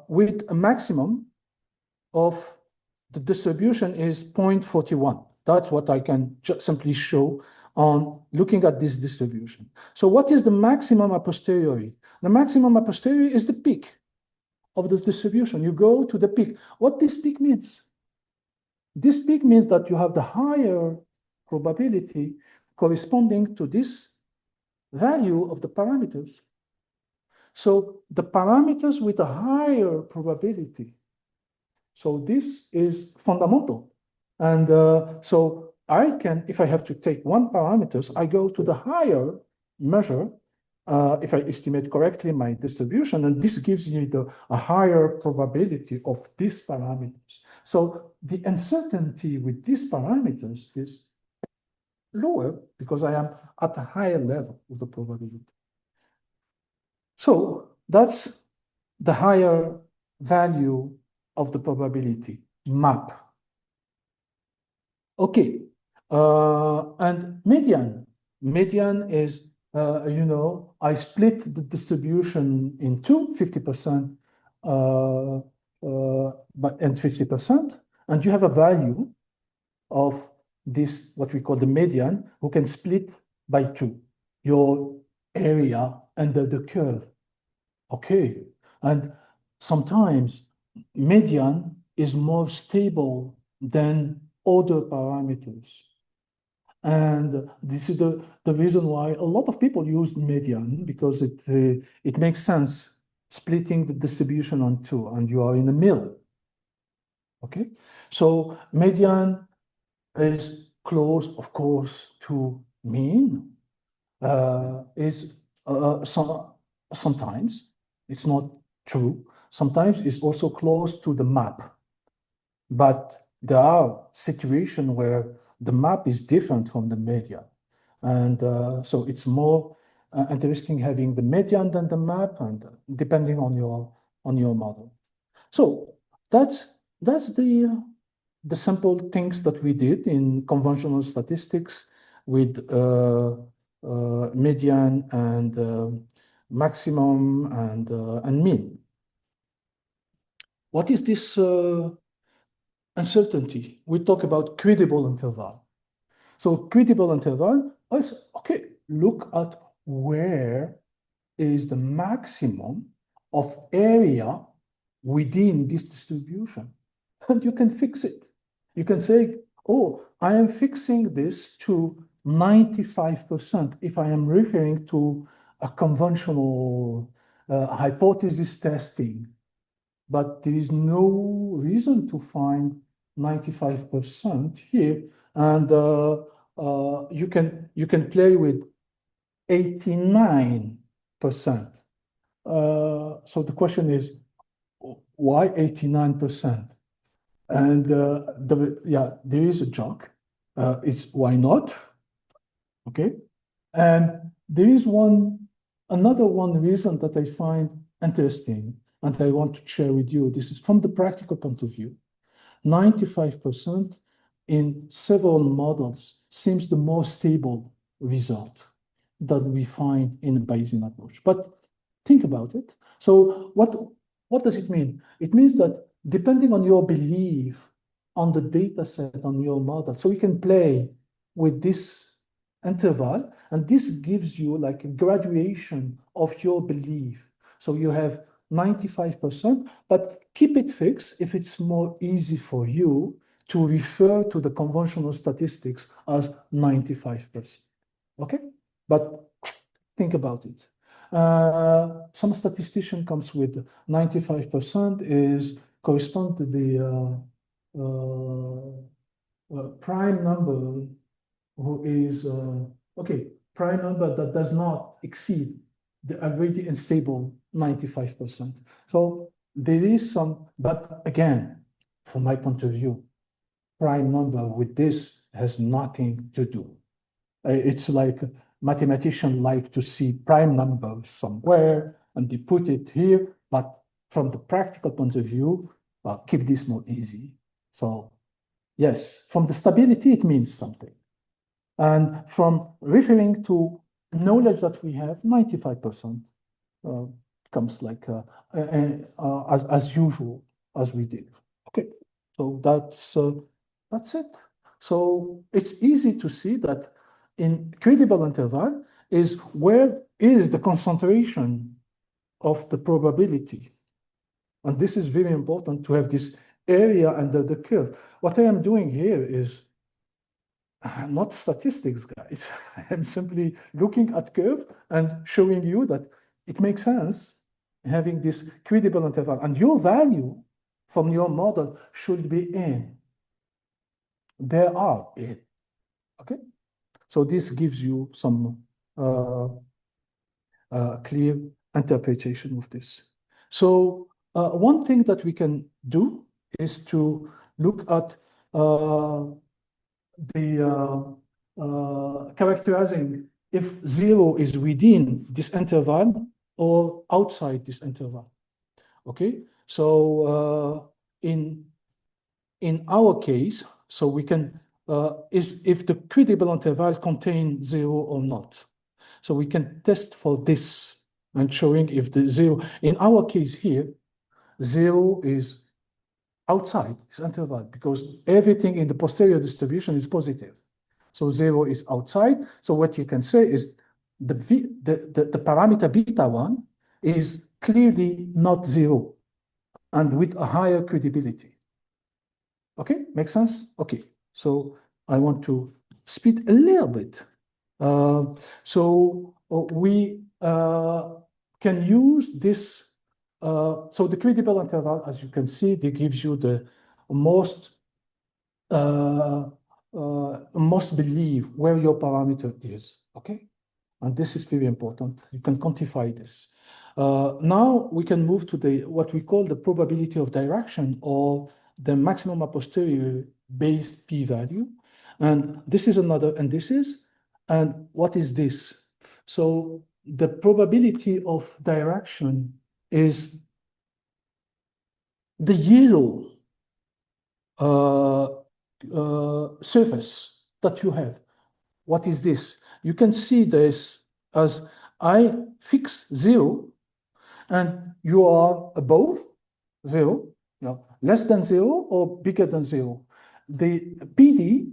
with a maximum of the distribution is 0.41. That's what I can simply show on looking at this distribution. So what is the maximum a posteriori? The maximum a posteriori is the peak of the distribution. You go to the peak. What this peak means? This peak means that you have the higher probability corresponding to this value of the parameters. So the parameters with a higher probability. So this is fundamental. And so I can, if I have to take one parameter, I go to the higher measure if I estimate correctly my distribution, and this gives you a higher probability of these parameters. So the uncertainty with these parameters is lower because I am at a higher level of the probability. So that's the higher value of the probability map. Okay, and median. Median is, I split the distribution in two, 50% and 50%, and you have a value of this, what we call the median, who can split by two, your area under the curve. Okay, and sometimes median is more stable than other parameters. And this is the reason why a lot of people use median, because it makes sense splitting the distribution on two, and you are in the middle. Okay, so median is close, of course, to mean. Sometimes it's not true. Sometimes it's also close to the map, but there are situations where the map is different from the median. And so it's more interesting having the median than the map, and depending on your model. So that's the simple things that we did in conventional statistics with median and maximum and mean. What is this uncertainty? We talk about credible interval. So credible interval is, okay, look at where is the maximum of area within this distribution. And you can fix it. You can say, oh, I am fixing this to 95% if I am referring to a conventional hypothesis testing. But there is no reason to find 95% here, and you can play with 89%. So the question is, why 89%? And there is a joke. It's why not? Okay, and there is another one reason that I find interesting, and I want to share with you. This is from the practical point of view. 95% in several models seems the most stable result that we find in a Bayesian approach. But think about it. So what does it mean? It means that depending on your belief on the data set, on your model, so you can play with this interval, and this gives you like a graduation of your belief. So you have 95%, but keep it fixed if it's more easy for you to refer to the conventional statistics as 95%. Okay? But think about it. Some statistician comes with 95% is correspond to the prime number who is, prime number that does not exceed the already unstable 95%. So there is some, but again, from my point of view, prime number with this has nothing to do. It's like mathematicians like to see prime numbers somewhere and they put it here, but from the practical point of view, keep this more easy. So yes, from the stability, it means something. And from referring to knowledge that we have, 95% comes like as usual as we did. Okay, so that's it. So it's easy to see that in credible interval is where is the concentration of the probability. And this is very important to have this area under the curve. What I am doing here is not statistics, guys. I'm simply looking at curve and showing you that it makes sense having this credible interval. And your value from your model should be in. There are in. Okay? So this gives you some clear interpretation of this. So one thing that we can do is to look at the characterizing if 0 is within this interval or outside this interval. Okay, so in our case, so we can is if the credible interval contains 0 or not. So we can test for this and showing if the 0, in our case here, 0 is outside this interval because everything in the posterior distribution is positive. So 0 is outside. So what you can say is the parameter beta 1 is clearly not 0 and with a higher credibility. Okay, makes sense? Okay, so I want to speed a little bit. So we can use this. So the credible interval, as you can see, it gives you the most belief where your parameter is. Okay, and this is very important. You can quantify this. Now we can move to what we call the probability of direction or the maximum a posteriori based p-value. And this is another, and this is, and what is this? So the probability of direction is the yellow surface that you have. What is this? You can see this as I fix 0 and you are above 0, less than 0 or bigger than 0. The PD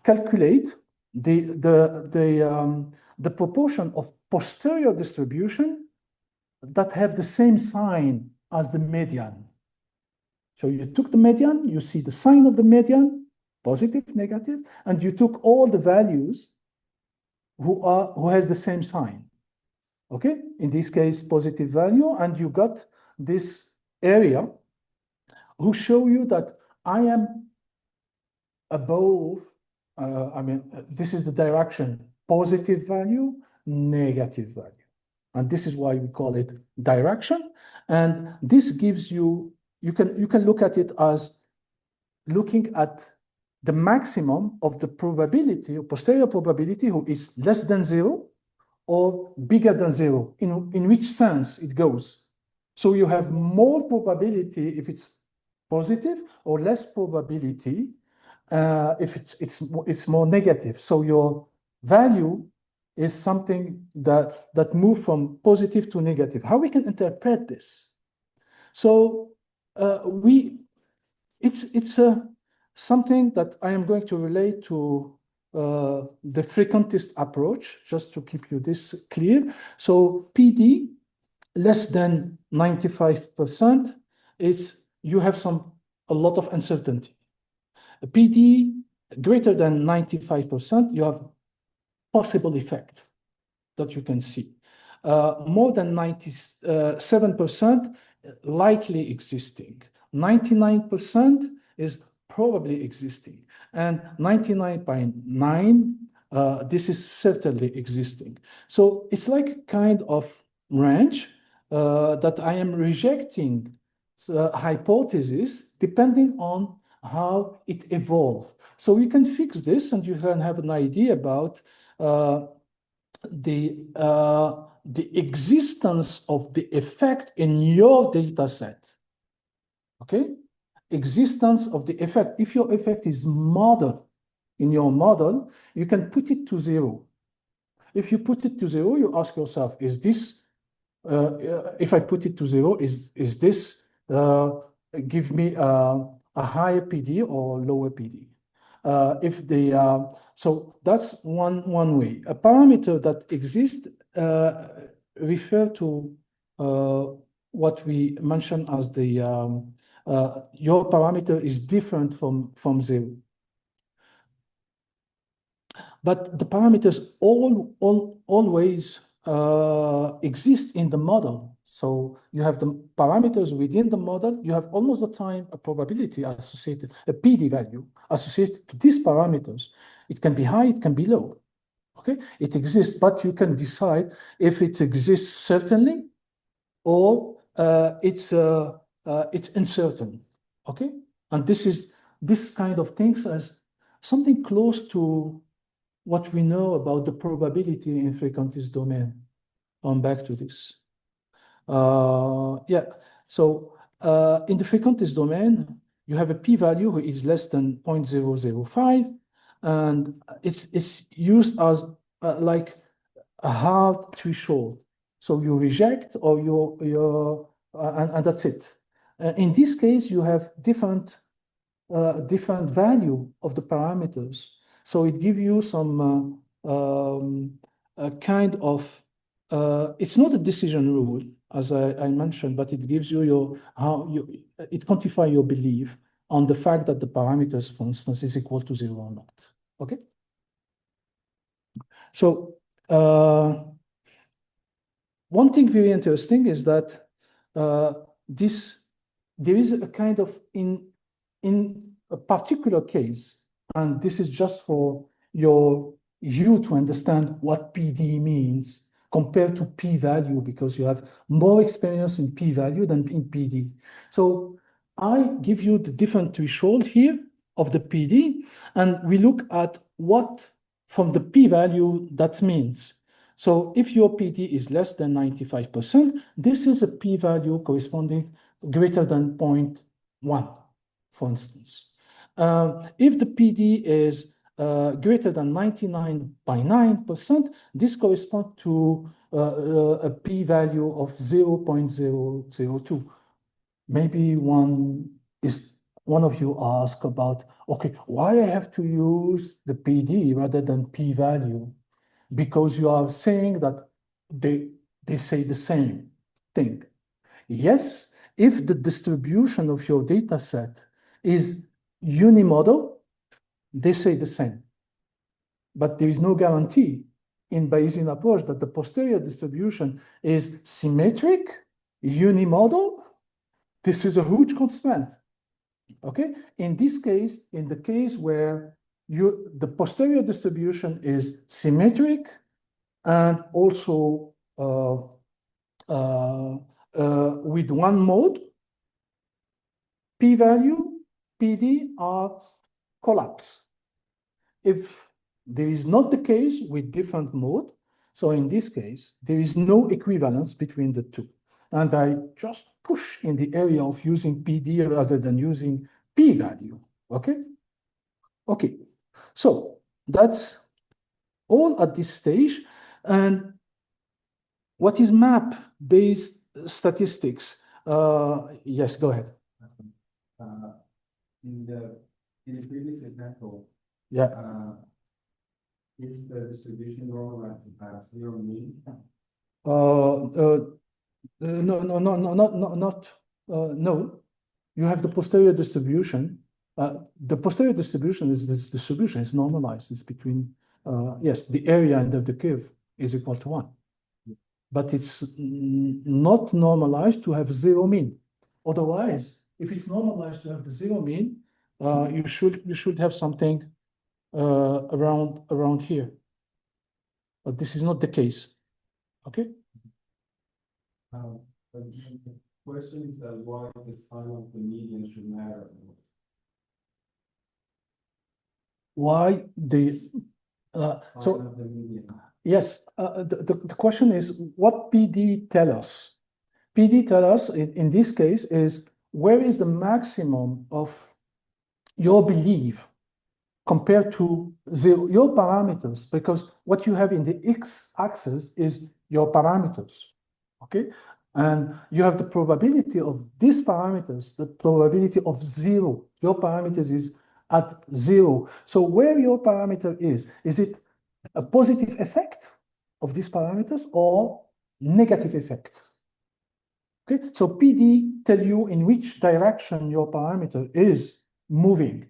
calculate the proportion of posterior distribution that have the same sign as the median. So you took the median, you see the sign of the median, positive, negative, and you took all the values who has the same sign. Okay, in this case, positive value, and you got this area who show you that I am above, this is the direction, positive value, negative value. And this is why we call it direction. And this gives you, you can look at it as looking at the maximum of the probability, posterior probability, who is less than 0 or bigger than 0, in which sense it goes. So you have more probability if it's positive, or less probability if it's more negative. So your value is something that move from positive to negative. How we can interpret this? So it's something that I am going to relate to the frequentist approach, just to keep you this clear. So PD less than 95% is you have a lot of uncertainty. PD greater than 95%, you have possible effect that you can see. More than 97% likely existing. 99% is probably existing. And 99.9, this is certainly existing. So it's like a kind of range that I am rejecting the hypothesis depending on how it evolved. So you can fix this and you can have an idea about the existence of the effect in your data set. Okay? Existence of the effect. If your effect is modeled in your model, you can put it to 0. If you put it to 0, you ask yourself, is this, if I put it to 0, is this give me a higher PD or lower PD? So that's one way. A parameter that exists refer to what we mentioned as the your parameter is different from 0. But the parameters always exist in the model. So you have the parameters within the model. You have almost the time a probability associated, a PD value associated to these parameters. It can be high, it can be low. Okay, it exists, but you can decide if it exists certainly or it's uncertain. Okay, and this kind of things as something close to what we know about the probability in frequentist domain. I'm back to this. Yeah, so in the frequentist domain, you have a p-value who is less than 0.005, and it's used as like a hard threshold. So you reject or and that's it. In this case, you have different value of the parameters. So it gives you some a kind of, it's not a decision rule, as I mentioned, but it gives you it quantifies your belief on the fact that the parameters, for instance, is equal to 0 or not. Okay? So one thing very interesting is that there is a kind of, in a particular case, and this is just for you to understand what PD means compared to p-value, because you have more experience in p-value than in PD. So I give you the different threshold here of the PD, and we look at what from the p-value that means. So if your PD is less than 95%, this is a p-value corresponding greater than 0.1, for instance. If the PD is greater than 99.9%, this corresponds to a p-value of 0.002. Maybe one of you ask about, okay, why I have to use the PD rather than p-value? Because you are saying that they say the same thing. Yes, if the distribution of your data set is unimodal, they say the same. But there is no guarantee in Bayesian approach that the posterior distribution is symmetric, unimodal. This is a huge constraint. Okay? In this case, in the case where the posterior distribution is symmetric and also with one mode, p-value, PD are collapse. If there is not the case with different mode, So in this case, there is no equivalence between the two. And I just push in the area of using PD rather than using p-value, okay? Okay, so that's all at this stage. And what is map-based statistics? Yes, go ahead. In the previous example, Yeah. Is the distribution normalized to have zero mean? No. You have the posterior distribution. The posterior distribution is this distribution is normalized. It's between yes, the area under the curve is equal to 1. But it's not normalized to have zero mean. Otherwise, if it's normalized to have the zero mean, you should have something around here. But this is not the case. Okay. But the question is that why the sign of the median should matter. Why the Sign of the median. yes, the question is what PD tell us? PD tell us in this case is where is the maximum of your belief compared to your parameters, because what you have in the x-axis is your parameters, okay? And you have the probability of these parameters, the probability of 0. Your parameters is at 0. So where your parameter is it a positive effect of these parameters or negative effect? Okay, so PD tell you in which direction your parameter is moving.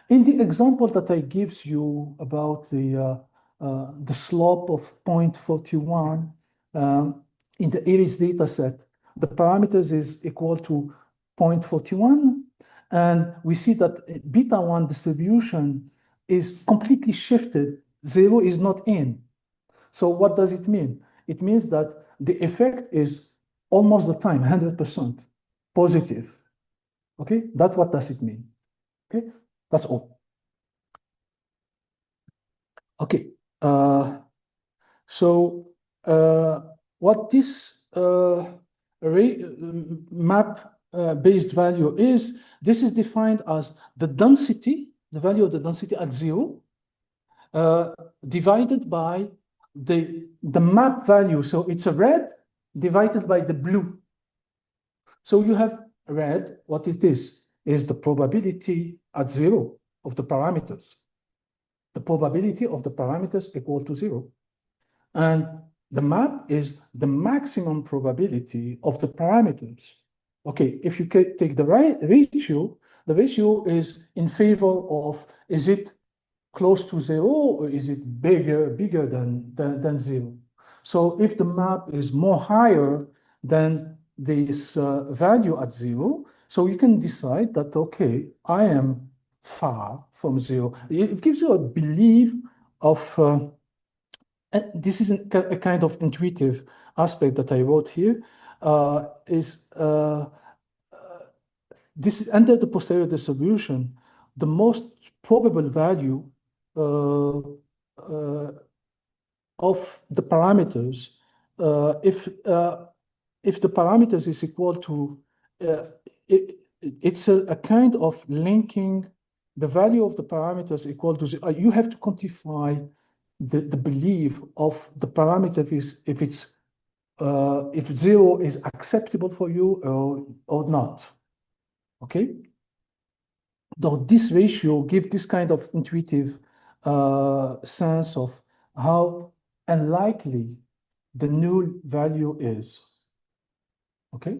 In the example that I gives you about the slope of 0.41 in the Iris data set, the parameters is equal to 0.41, and we see that beta 1 distribution is completely shifted. 0 is not in. So what does it mean? It means that the effect is almost the time 100% positive. Okay, that's what does it mean. Okay, that's all. Okay, so what this map based value is, this is defined as the density, the value of the density at 0, divided by the map value. So it's a red divided by the blue. So you have red, what it is the probability at 0 of the parameters. The probability of the parameters equal to 0. And the map is the maximum probability of the parameters. Okay, if you take the right ratio, the ratio is in favor of, is it close to 0 or is it bigger than 0? So if the map is more higher than this value at 0, so you can decide that, okay, I am far from 0. It gives you a belief of, this is a kind of intuitive aspect that I wrote here, this is under the posterior distribution, the most probable value of the parameters, if the parameters is equal to, it's a kind of linking the value of the parameters equal to, you have to quantify the belief of the parameter if 0 is acceptable for you or not. Okay? Though this ratio gives this kind of intuitive sense of how unlikely the null value is. Okay?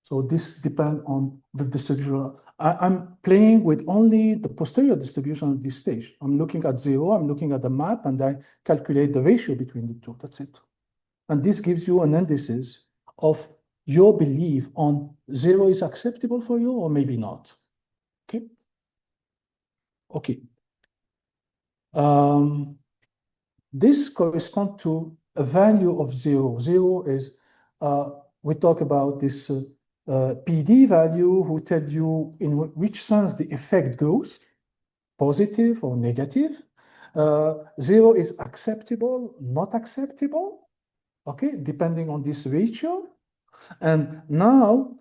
So this depends on the distribution. I'm playing with only the posterior distribution at this stage. I'm looking at 0, I'm looking at the map, and I calculate the ratio between the two. That's it. And this gives you an indices of your belief on 0 is acceptable for you or maybe not. Okay. Okay. This corresponds to a value of 0. 0 is, we talk about this PD value who tell you in which sense the effect goes, positive or negative. 0 is acceptable, not acceptable, okay, depending on this ratio. And now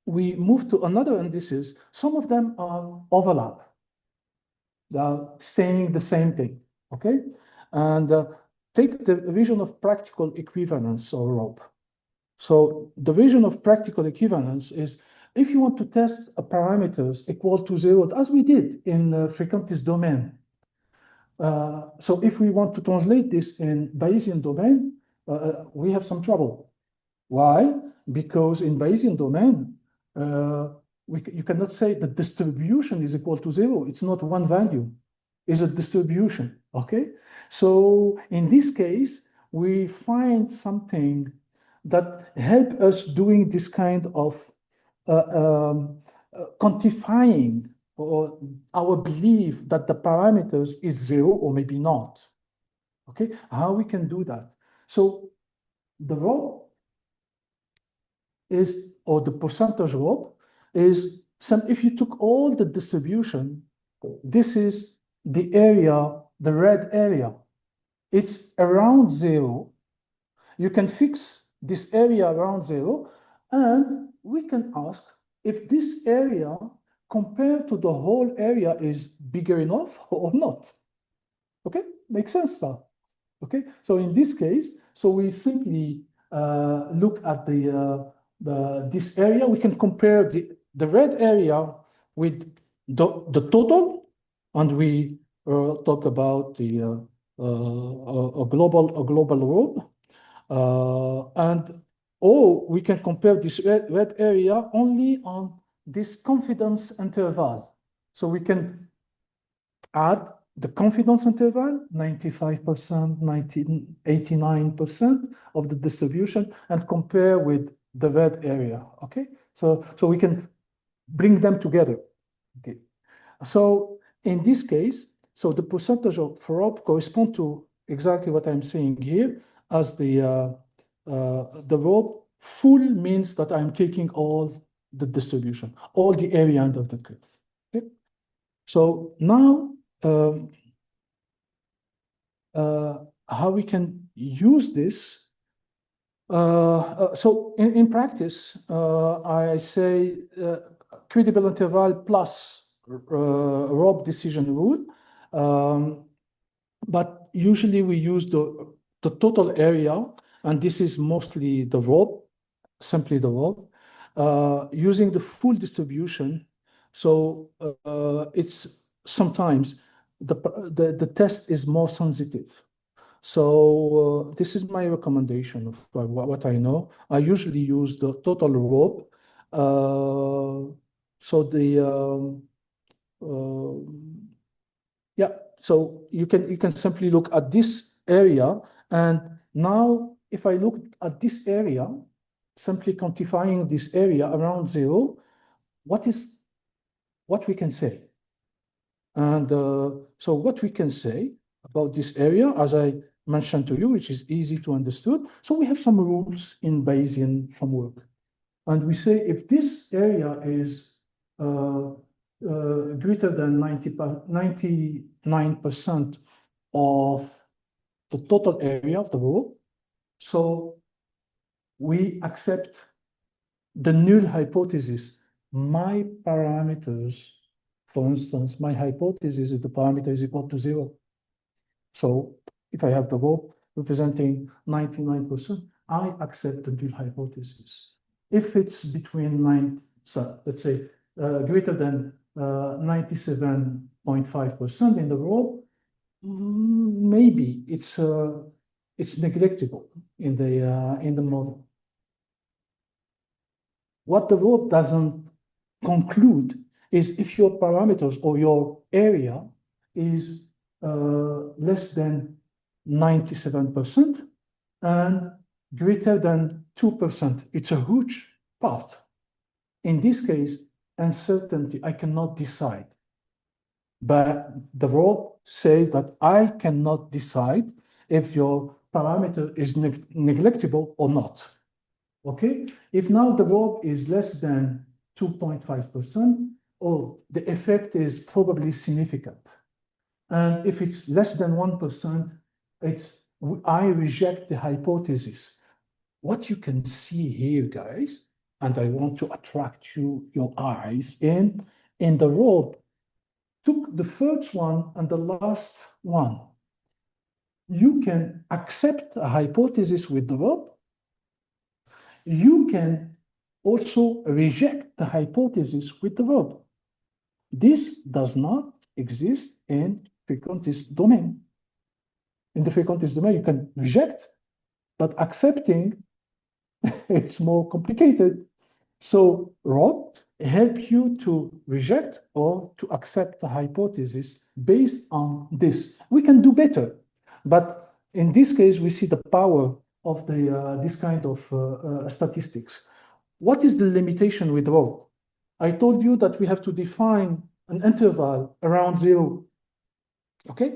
we move to another indices. Some of them are overlap. They are saying the same thing, okay? And take the vision of practical equivalence or ROP. So the vision of practical equivalence is if you want to test a parameters equal to 0, as we did in frequentist domain. So if we want to translate this in Bayesian domain, we have some trouble. Why? Because in Bayesian domain, you cannot say the distribution is equal to 0. It's not one value. It's a distribution, okay? So in this case, we find something that help us doing this kind of quantifying or our belief that the parameters is 0 or maybe not. Okay, how we can do that? So the rho is, or the percentage rho is if you took all the distribution, this is the area, the red area. It's around 0. You can fix this area around 0, and we can ask if this area compared to the whole area is bigger enough or not. Okay, makes sense, sir. Okay, so in this case, so we simply look at this area. We can compare the red area with the total, and we talk about a global rho. Or we can compare this red area only on this confidence interval. So we can add the confidence interval, 95%, 89% of the distribution, and compare with the red area, okay? So we can bring them together, okay? So in this case, so the percentage of FROP correspond to exactly what I'm saying here, as the rho full means that I'm taking all the distribution, all the area under the curve, okay? So now, how we can use this. So in practice, I say credible interval plus ROB decision rule. But usually we use the total area, and this is mostly the ROB, simply the ROB, using the full distribution. So it's sometimes the test is more sensitive. So this is my recommendation of what I know. I usually use the total ROB. So yeah, so you can simply look at this area, and now if I look at this area, simply quantifying this area around 0, what we can say? And so what we can say about this area, as I mentioned to you, which is easy to understand. So we have some rules in Bayesian framework. And we say if this area is greater than 99% of the total area of the rho, so we accept the null hypothesis. My parameters, for instance, my hypothesis is the parameter is equal to 0. So if I have the rho representing 99%, I accept the null hypothesis. If it's between so let's say greater than 97.5% in the rho, maybe it's neglectable in the model. What the rho doesn't conclude is if your parameters or your area is less than 97% and greater than 2%. It's a huge part. In this case, uncertainty, I cannot decide. But the rho says that I cannot decide if your parameter is neglectable or not. Okay? If now the rho is less than 2.5%, oh, the effect is probably significant. And if it's less than 1%, I reject the hypothesis. What you can see here, guys, and I want to attract your eyes in the rope, took the first one and the last one. You can accept a hypothesis with the rope. You can also reject the hypothesis with the rope. This does not exist in frequentist domain. In the frequentist domain, you can reject, but accepting it's more complicated. So rope help you to reject or to accept the hypothesis based on this. We can do better, but in this case, we see the power of this kind of statistics. What is the limitation with rope? I told you that we have to define an interval around 0. Okay?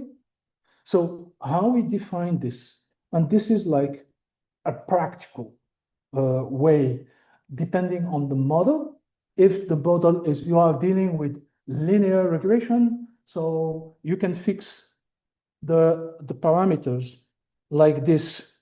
So how we define this? And this is like a practical way, depending on the model. If the model is, you are dealing with linear regression, so you can fix the parameters like this.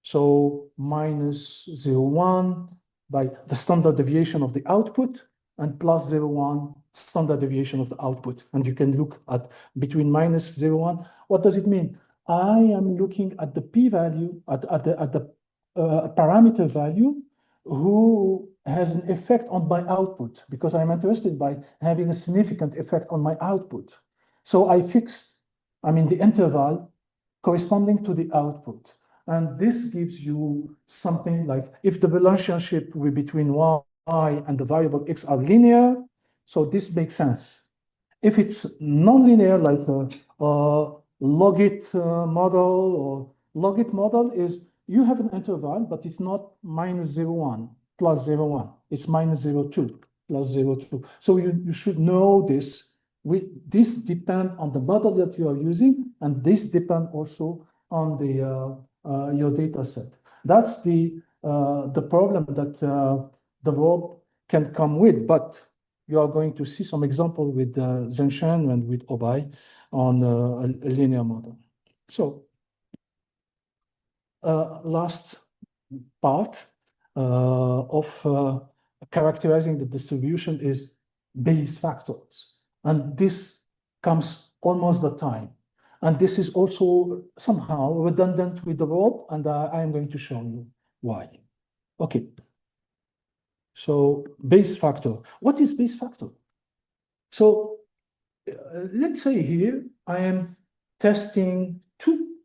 So minus 0.1 by the standard deviation of the output and plus 0.1 standard deviation of the output. And you can look at between minus 0.1. What does it mean? I am looking at the p-value, at the parameter value who has an effect on my output, because I'm interested by having a significant effect on my output. So I fix, the interval corresponding to the output. And this gives you something like, if the relationship between y and the variable x are linear, so this makes sense. If it's non-linear, like a logit model, or logit model is, you have an interval, but it's not minus 0.1 plus 0.1. It's minus 0.2 plus 0.2. So you should know this. This depends on the model that you are using, and this depends also on your data set. That's the problem that the rope can come with, but you are going to see some example with Zenshan and with Obai on a linear model. So last part of characterizing the distribution is Bayes factors. And this comes almost the time. And this is also somehow redundant with the rope, and I am going to show you why. Okay. So Bayes factor. What is Bayes factor? So let's say here I am testing two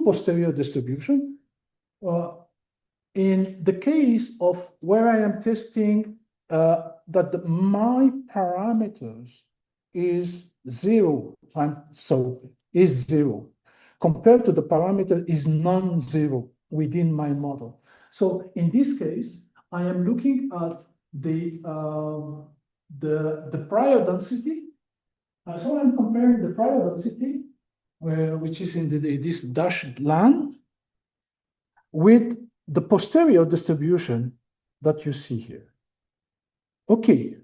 posterior distribution. In the case of where I am testing that my parameters is 0, is 0, compared to the parameter is non-zero within my model. So in this case, I am looking at the prior density. So I'm comparing the prior density, which is in this dashed line, with the posterior distribution that you see here. Okay,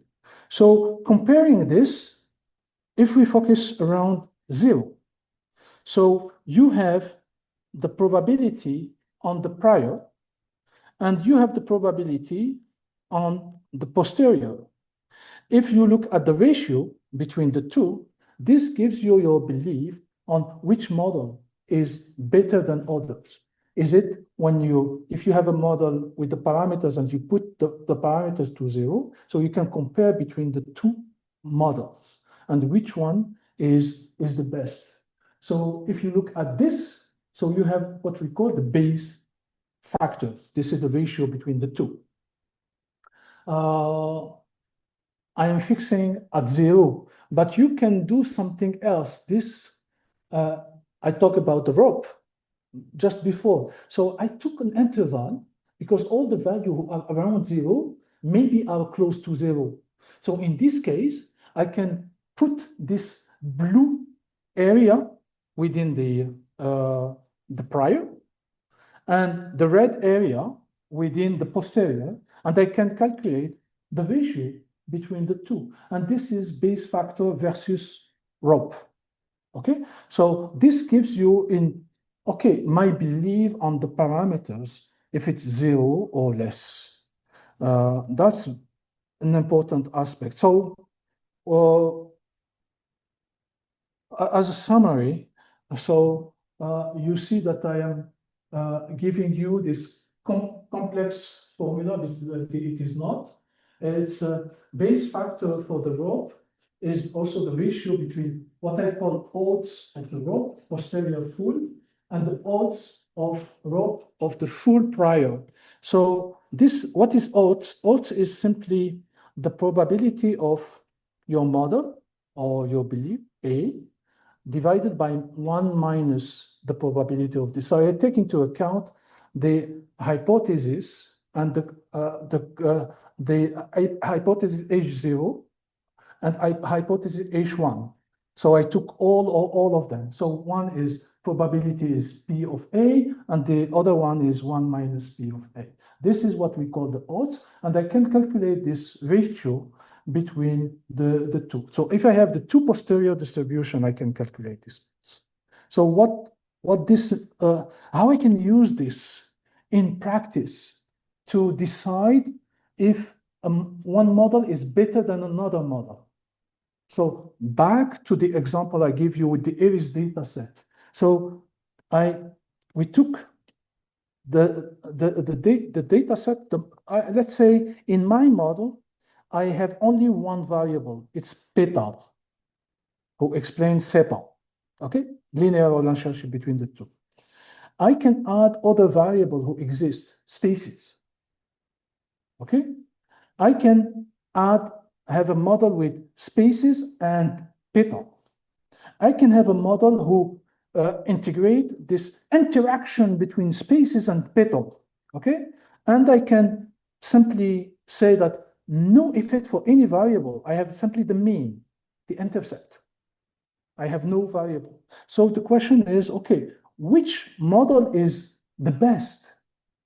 so comparing this, if we focus around 0, so you have the probability on the prior, and you have the probability on the posterior. If you look at the ratio between the two, this gives you your belief on which model is better than others. Is it if you have a model with the parameters and you put the parameters to 0, so you can compare between the two models and which one is the best. So if you look at this, so you have what we call the Bayes factors. This is the ratio between the two. I am fixing at 0, but you can do something else. I talk about the rope just before. So I took an interval because all the values are around 0, maybe are close to 0. So in this case, I can put this blue area within the prior and the red area within the posterior, and I can calculate the ratio between the two. And this is Bayes factor versus rope. Okay, so this gives you my belief on the parameters if it's 0 or less. That's an important aspect. So as a summary, you see that I am giving you this complex formula. It is not. It's a base factor for the rope is also the ratio between what I call odds of the rope, posterior full, and the odds of rope of the full prior. So what is odds? Odds is simply the probability of your model or your belief, A, divided by 1 minus the probability of this. So I take into account the hypothesis and the hypothesis H0 and hypothesis H1. So I took all of them. So one is probability is P of A, and the other one is 1 minus P of A. This is what we call the odds, and I can calculate this ratio between the two. So if I have the two posterior distribution, I can calculate this. So how I can use this in practice to decide if one model is better than another model. So back to the example I give you with the Aries data set. So we took the data set, let's say in my model, I have only one variable. It's petal, who explains sepal, okay? Linear relationship between the two. I can add other variable who exist, species, okay? I can have a model with spaces and petal. I can have a model who integrate this interaction between spaces and petal, okay? And I can simply say that no effect for any variable. I have simply the mean, the intercept. I have no variable. So the question is, okay, which model is the best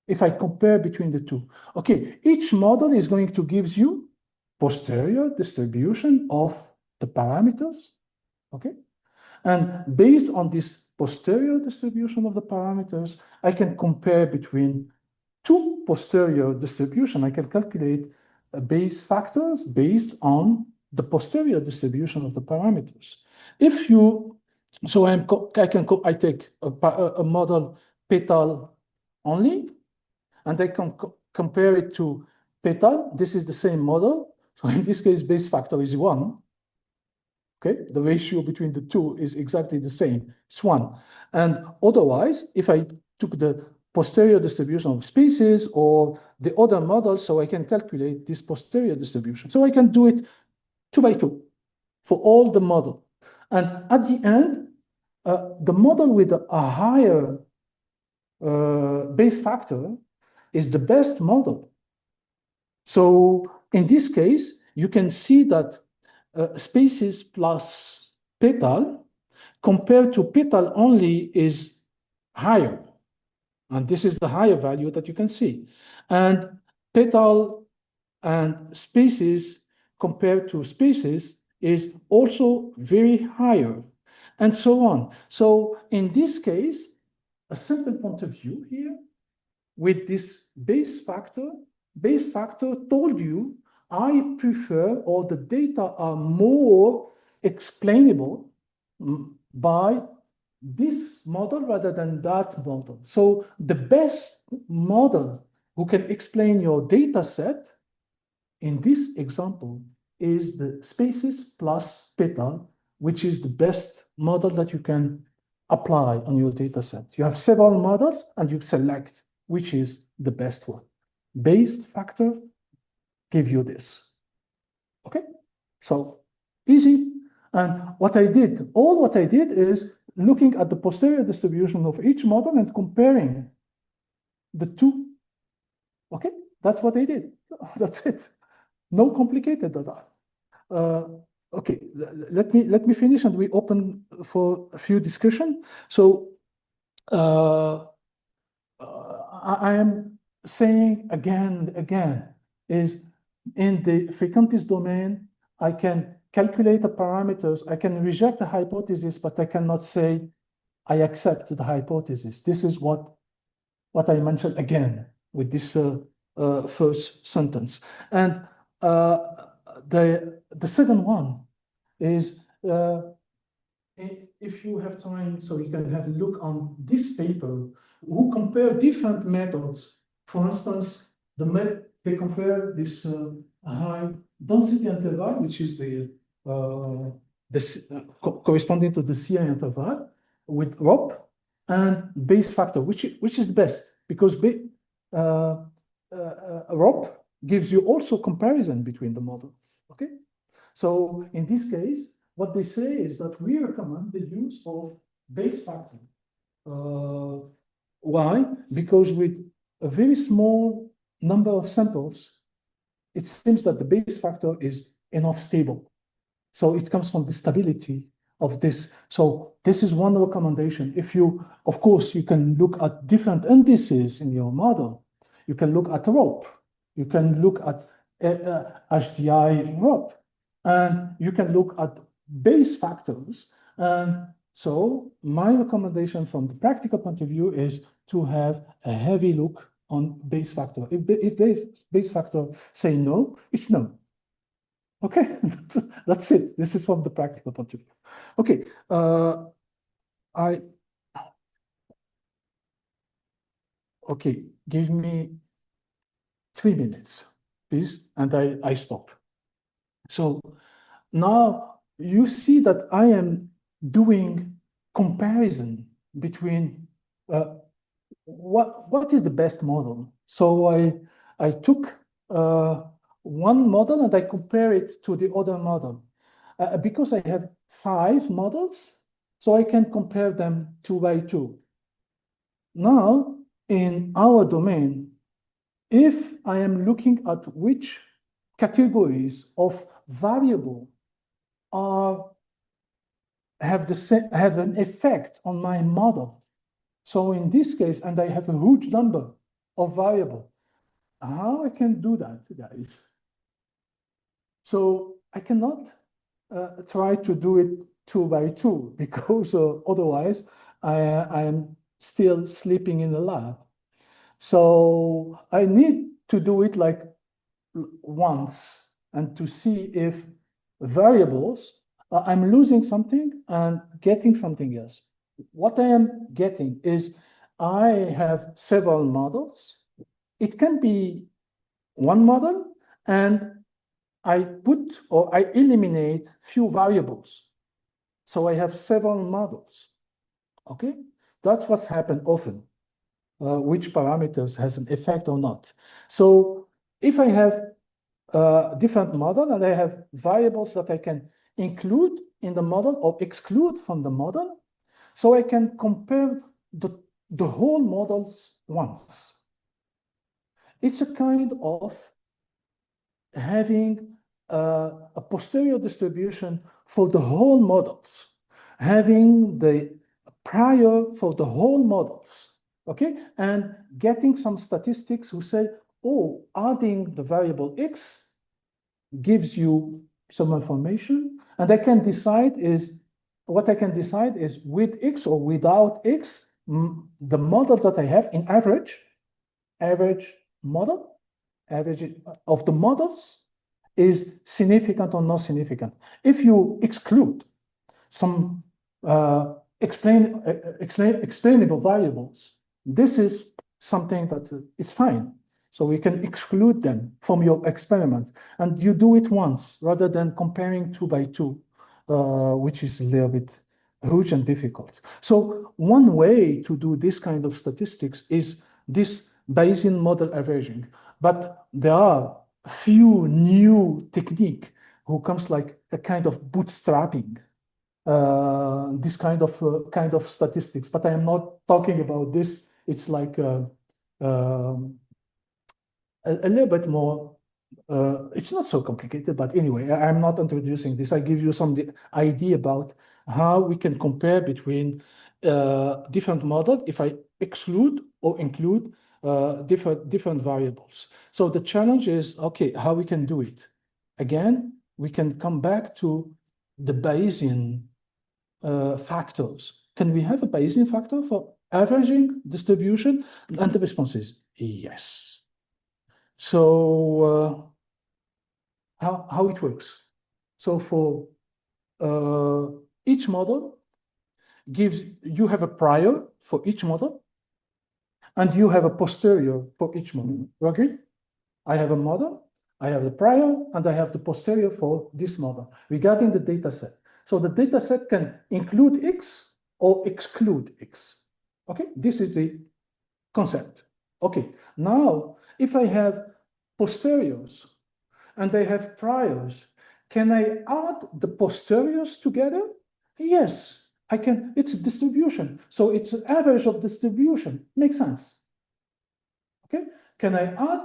if I compare between the two? Okay, each model is going to give you posterior distribution of the parameters, okay? And based on this posterior distribution of the parameters, I can compare between two posterior distribution. I can calculate base factors based on the posterior distribution of the parameters. I take a model petal only, and I can compare it to petal. This is the same model. So in this case, base factor is 1. Okay, the ratio between the two is exactly the same. It's 1. And otherwise, if I took the posterior distribution of species or the other model, so I can calculate this posterior distribution. So I can do it 2 by 2 for all the model. And at the end, the model with a higher base factor is the best model. So in this case, you can see that spaces plus petal compared to petal only is higher. And this is the higher value that you can see. And petal and spaces compared to spaces is also very higher, and so on. So in this case, a simple point of view here with this base factor told you I prefer, or the data are more explainable by this model rather than that model. So the best model who can explain your data set in this example is the spaces plus petal, which is the best model that you can apply on your data set. You have several models and you select which is the best one. Base factor give you this. Okay, so easy. And what I did is looking at the posterior distribution of each model and comparing the two. Okay, that's what I did. That's it. No complicated at all. Okay, let me finish and we open for a few discussion. So I am saying again is in the frequentist domain, I can calculate the parameters. I can reject the hypothesis, but I cannot say I accept the hypothesis. This is what I mentioned again with this first sentence. And the second one is, if you have time, so you can have a look on this paper, who compare different methods. For instance, they compare this high density interval, which is corresponding to the CI interval, with ROP, and base factor, which is the best, because ROP gives you also comparison between the models. Okay, so in this case, what they say is that we recommend the use of base factor. Why? Because with a very small number of samples, it seems that the base factor is enough stable. So it comes from the stability of this. So this is one recommendation. If you, of course, you can look at different indices in your model. You can look at ROP. You can look at HDI ROP. And you can look at base factors. And so my recommendation from the practical point of view is to have a heavy look on base factor. If base factor say no, it's no. Okay, that's it. This is from the practical point of view. Okay, okay, give me 3 minutes, please, and I stop. So now you see that I am doing comparison between what is the best model. So I took one model and I compare it to the other model. Because I have 5 models, so I can compare them 2 by 2. Now, in our domain, if I am looking at which categories of variable have an effect on my model. So in this case, and I have a huge number of variable, how I can do that, guys? So I cannot try to do it 2 by 2 because otherwise I am still sleeping in the lab. So I need to do it like once and to see if variables, I'm losing something and getting something else. What I am getting is I have several models. It can be one model and I put or I eliminate few variables. So I have several models. Okay, that's what's happened often. Which parameters has an effect or not. So if I have different model and I have variables that I can include in the model or exclude from the model, so I can compare the whole models once. It's a kind of having a posterior distribution for the whole models, having the prior for the whole models, okay? And getting some statistics who say, oh, adding the variable X gives you some information, and I can decide is, what I can decide is with X or without X, the model that I have in average model, average of the models is significant or not significant. If you exclude some explainable variables, this is something that is fine. So we can exclude them from your experiment, and you do it once rather than comparing 2 by 2, which is a little bit huge and difficult. So one way to do this kind of statistics is this Bayesian model averaging, but there are a few new technique who comes like a kind of bootstrapping this kind of statistics, but I am not talking about this. It's like a little bit more. It's not so complicated, but anyway, I'm not introducing this. I give you some idea about how we can compare between different models if I exclude or include different variables. So the challenge is, okay, how we can do it? Again, we can come back to the Bayesian factors. Can we have a Bayesian factor for averaging, distribution, and the response is yes. So how it works? So for each model you have a prior for each model, and you have a posterior for each model. You agree? I have a model, I have the prior, and I have the posterior for this model regarding the data set. So the data set can include X or exclude X. Okay, this is the concept. Okay, now if I have posteriors and I have priors, can I add the posteriors together? Yes, I can. It's distribution. So it's an average of distribution. Makes sense. Okay, can I add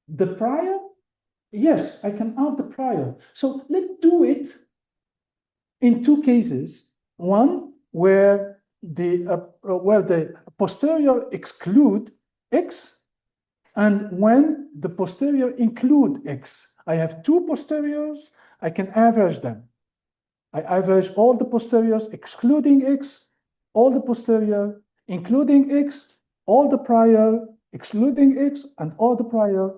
the prior? Yes, I can add the prior. So let's do it in two cases. One where the posterior exclude X, and when the posterior include X. I have two posteriors, I can average them. I average all the posteriors excluding X, all the posterior including X, all the prior excluding X, and all the prior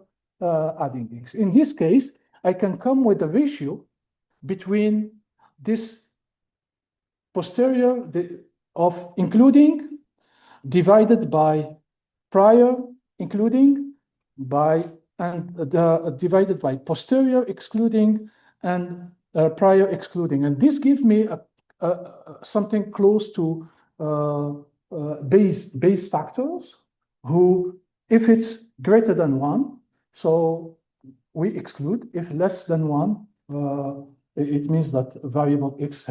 adding X. In this case, I can come with a ratio between this posterior of including divided by prior including by and divided by posterior excluding and prior excluding, and this gives me something close to Bayes factors, who, if it's greater than 1, so we exclude. If less than 1, it means that variable X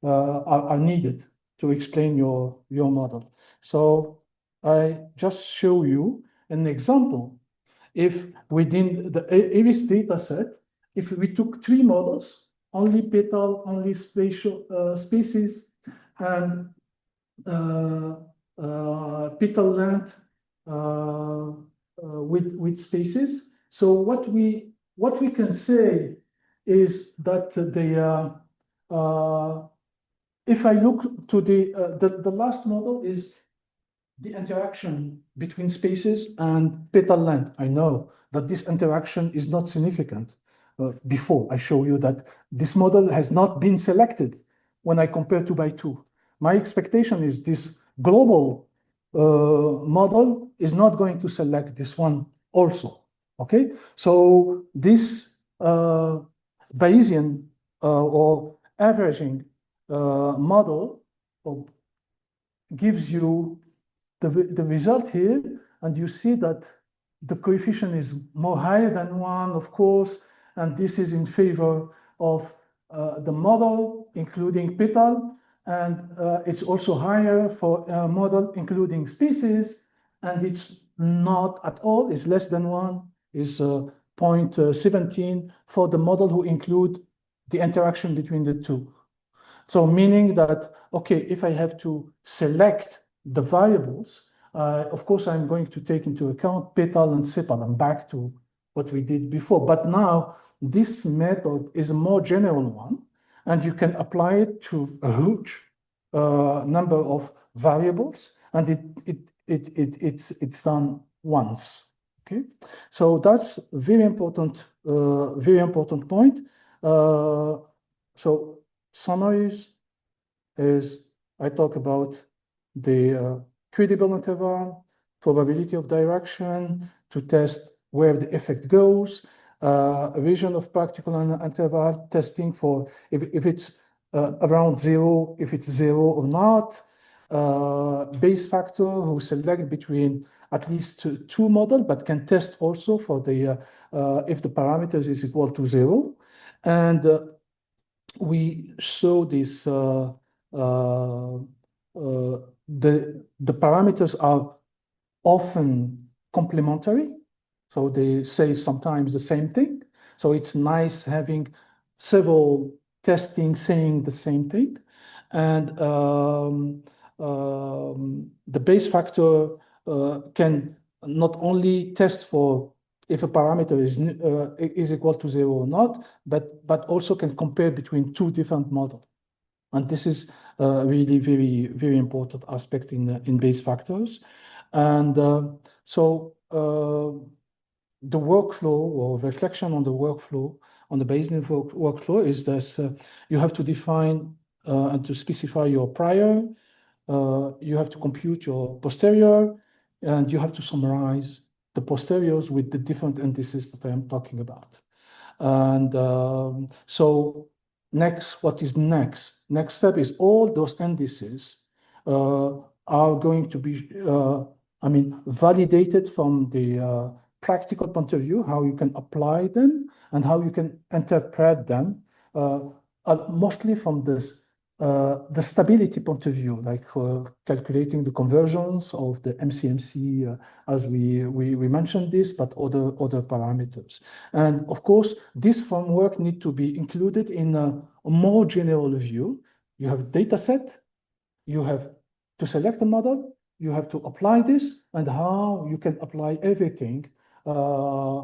are needed to explain your model. So I just show you an example. If within the Avis data set, if we took 3 models, only petal, only spatial species, and petal length with spaces. So what we can say is that if I look to the last model is the interaction between spaces and petal length. I know that this interaction is not significant. Before I show you that this model has not been selected when I compare 2 by 2. My expectation is this global model is not going to select this one also. Okay, so this Bayesian or averaging model gives you the result here, and you see that the coefficient is more higher than 1, of course, and this is in favor of the model, including petal, and it's also higher for a model including species, and it's not at all, it's less than 1, is 0.17 for the model who include the interaction between the two. So meaning that, okay, if I have to select the variables, of course, I'm going to take into account petal and sepal. I'm back to what we did before. But now this method is a more general one, and you can apply it to a huge number of variables, and it's done once. Okay, so that's a very important point. So summaries is I talk about the credible interval, probability of direction to test where the effect goes, a region of practical interval testing for if it's around 0, if it's 0 or not, Bayes factor who select between at least two models, but can test also for the if the parameters is equal to 0, and we show this the parameters are often complementary, so they say sometimes the same thing. So it's nice having several testing saying the same thing, and the Bayes factor can not only test for if a parameter is equal to 0 or not, but also can compare between two different models. And this is really very, very important aspect in Bayes factors. And so the workflow or reflection on the workflow, on the Bayesian workflow is this, you have to define and to specify your prior, you have to compute your posterior, and you have to summarize the posteriors with the different indices that I am talking about. And so next, what is next? Next step is all those indices are going to be, validated from the practical point of view, how you can apply them and how you can interpret them, mostly from the stability point of view, like calculating the conversions of the MCMC, as we mentioned this, but other parameters. And of course, this framework need to be included in a more general view. You have a data set, you have to select a model, you have to apply this, and how you can apply everything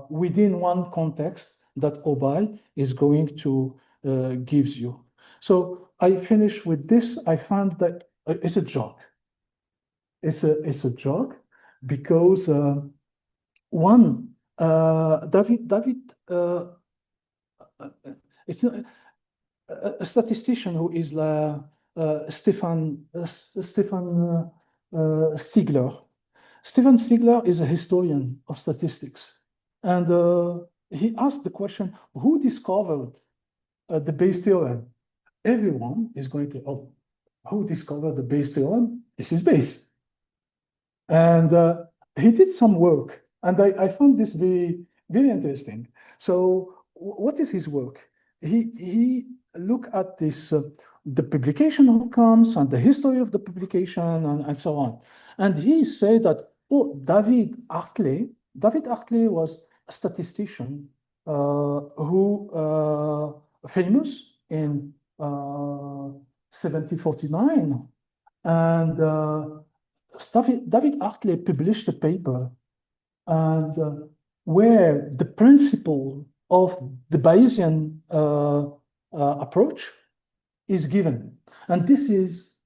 within one context that OBI is going to gives you. So I finish with this. I found that it's a joke. It's a joke because David, it's a statistician who is Stefan Stigler. Stefan Stigler is a historian of statistics, and he asked the question, who discovered the Bayes theorem? Everyone is going to, oh, who discovered the Bayes theorem? This is Bayes. And he did some work, and I found this very, very interesting. So what is his work? He looked at this, the publication outcomes and the history of the publication and so on. And he said that, oh, David Hartley was a statistician who famous in 1749, and David Hartley published a paper and where the principle of the Bayesian approach is given. And this is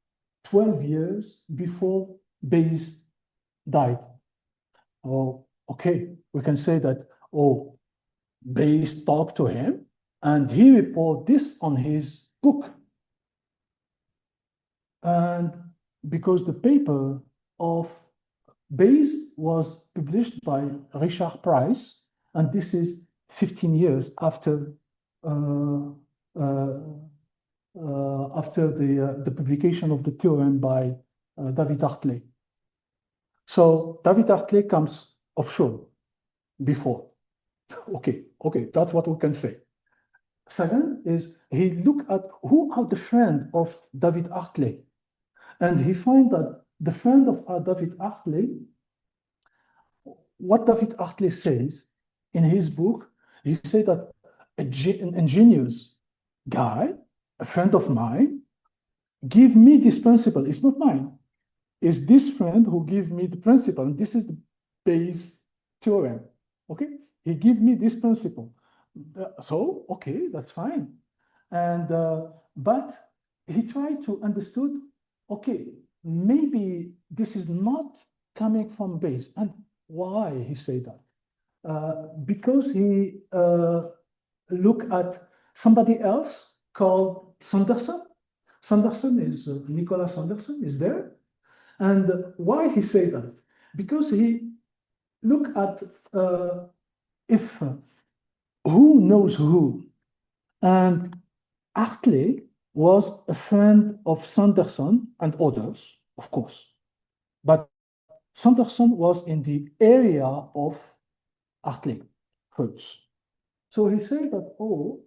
12 years before Bayes died. Oh, okay, we can say that, oh, Bayes talked to him and he reported this on his book. And because the paper of Bayes was published by Richard Price, and this is 15 years after the publication of the theorem by David Hartley. So David Hartley comes offshore before. Okay, that's what we can say. Second is he looked at who are the friends of David Hartley, and he found that the friend of David Hartley, what David Hartley says in his book, he said that an ingenious guy, a friend of mine, give me this principle. It's not mine. It's this friend who gives me the principle, and this is the Bayes theorem. Okay, he gave me this principle. So okay, that's fine. And but he tried to understood. Okay, maybe this is not coming from Bayes. And why he said that? Because he looked at somebody else called Sanderson. Sanderson is Nicholas Sanderson is there. And why he said that? Because he looked at if who knows who. And Hartley was a friend of Sanderson and others, of course. But Sanderson was in the area of Hartley first. So he said that, oh,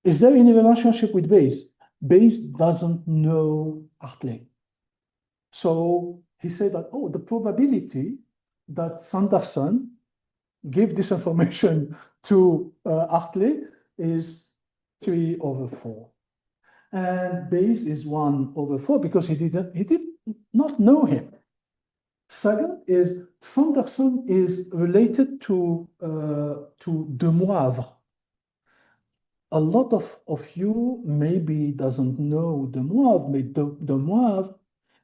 is there any relationship with Bayes? Bayes doesn't know Hartley. So he said that, oh, the probability that Sanderson gave this information to Hartley is 3/4. And Bayes is 1/4 because he did not know him. Second is Sanderson is related to Demoivre. A lot of you maybe doesn't know Demoivre, but Demoivre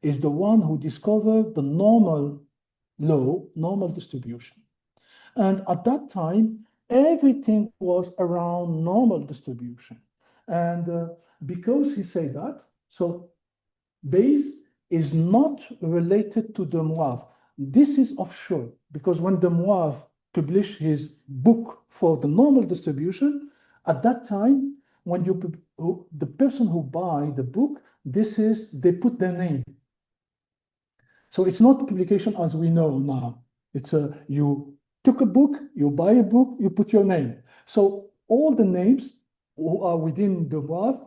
is the one who discovered the normal law, normal distribution. And at that time, everything was around normal distribution. And because he said that, so Bayes is not related to Demoivre. This is offshore, because when Demoivre published his book for the normal distribution, at that time, when the person who buy the book, they put their name. So it's not publication as we know now. It's you took a book, you buy a book, you put your name. So all the names who are within the Demoivre,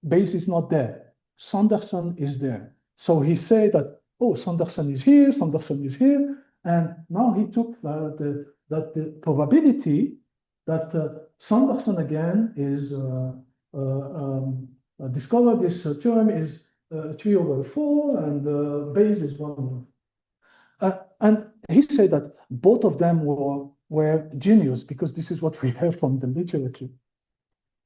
Bayes is not there. Sanderson is there. So he said that, oh, Sanderson is here, Sanderson is here. And now he took the probability that Sanderson again is discovered this theorem is 3/4, and Bayes is 1/4. And he said that both of them were genius, because this is what we have from the literature.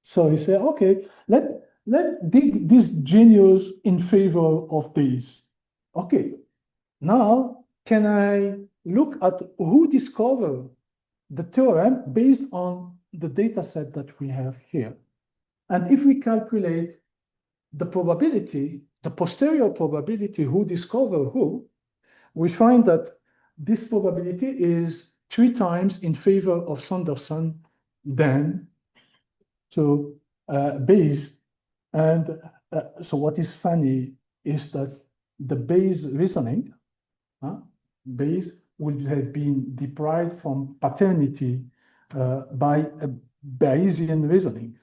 So he said, okay, let dig this genius in favor of Bayes. Okay, now can I look at who discovered the theorem based on the data set that we have here? And if we calculate the probability, the posterior probability who discovered who, we find that this probability is 3 times in favor of Sanderson than to Bayes. And so what is funny is that the Bayes reasoning, Bayes would have been deprived from paternity by a Bayesian reasoning,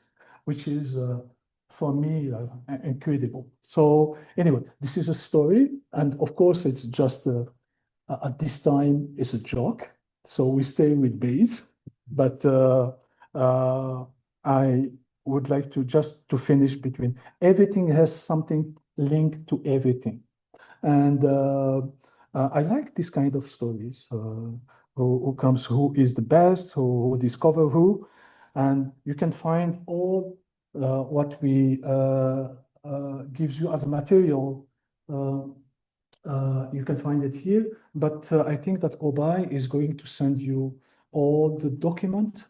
which is for me incredible. So anyway, this is a story, and of course it's just at this time it's a joke. So we stay with Bayes, but I would like to just to finish between everything has something linked to everything. And I like this kind of stories. Who is the best, who discover who, and you can find all what we gives you as a material. You can find it here, but I think that Obai is going to send you all the document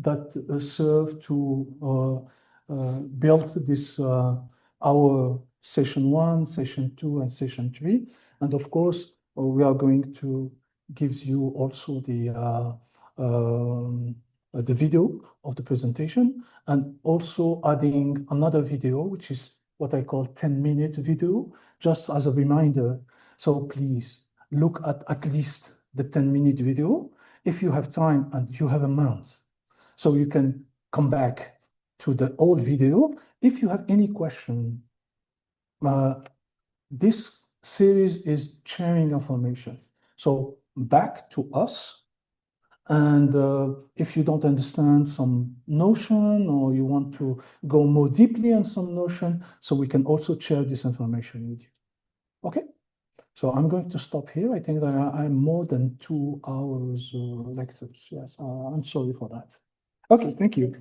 that serve to build this our session 1, session 2, and session 3. And of course, we are going to give you also the video of the presentation, and also adding another video, which is what I call 10-minute video, just as a reminder. So please look at least the 10-minute video if you have time and you have a month. So you can come back to the old video. If you have any question, this series is sharing information. So back to us. And if you don't understand some notion, or you want to go more deeply on some notion, so we can also share this information with you. Okay, so I'm going to stop here. I think that I'm more than 2 hours lectures. Yes, I'm sorry for that. Okay, thank you.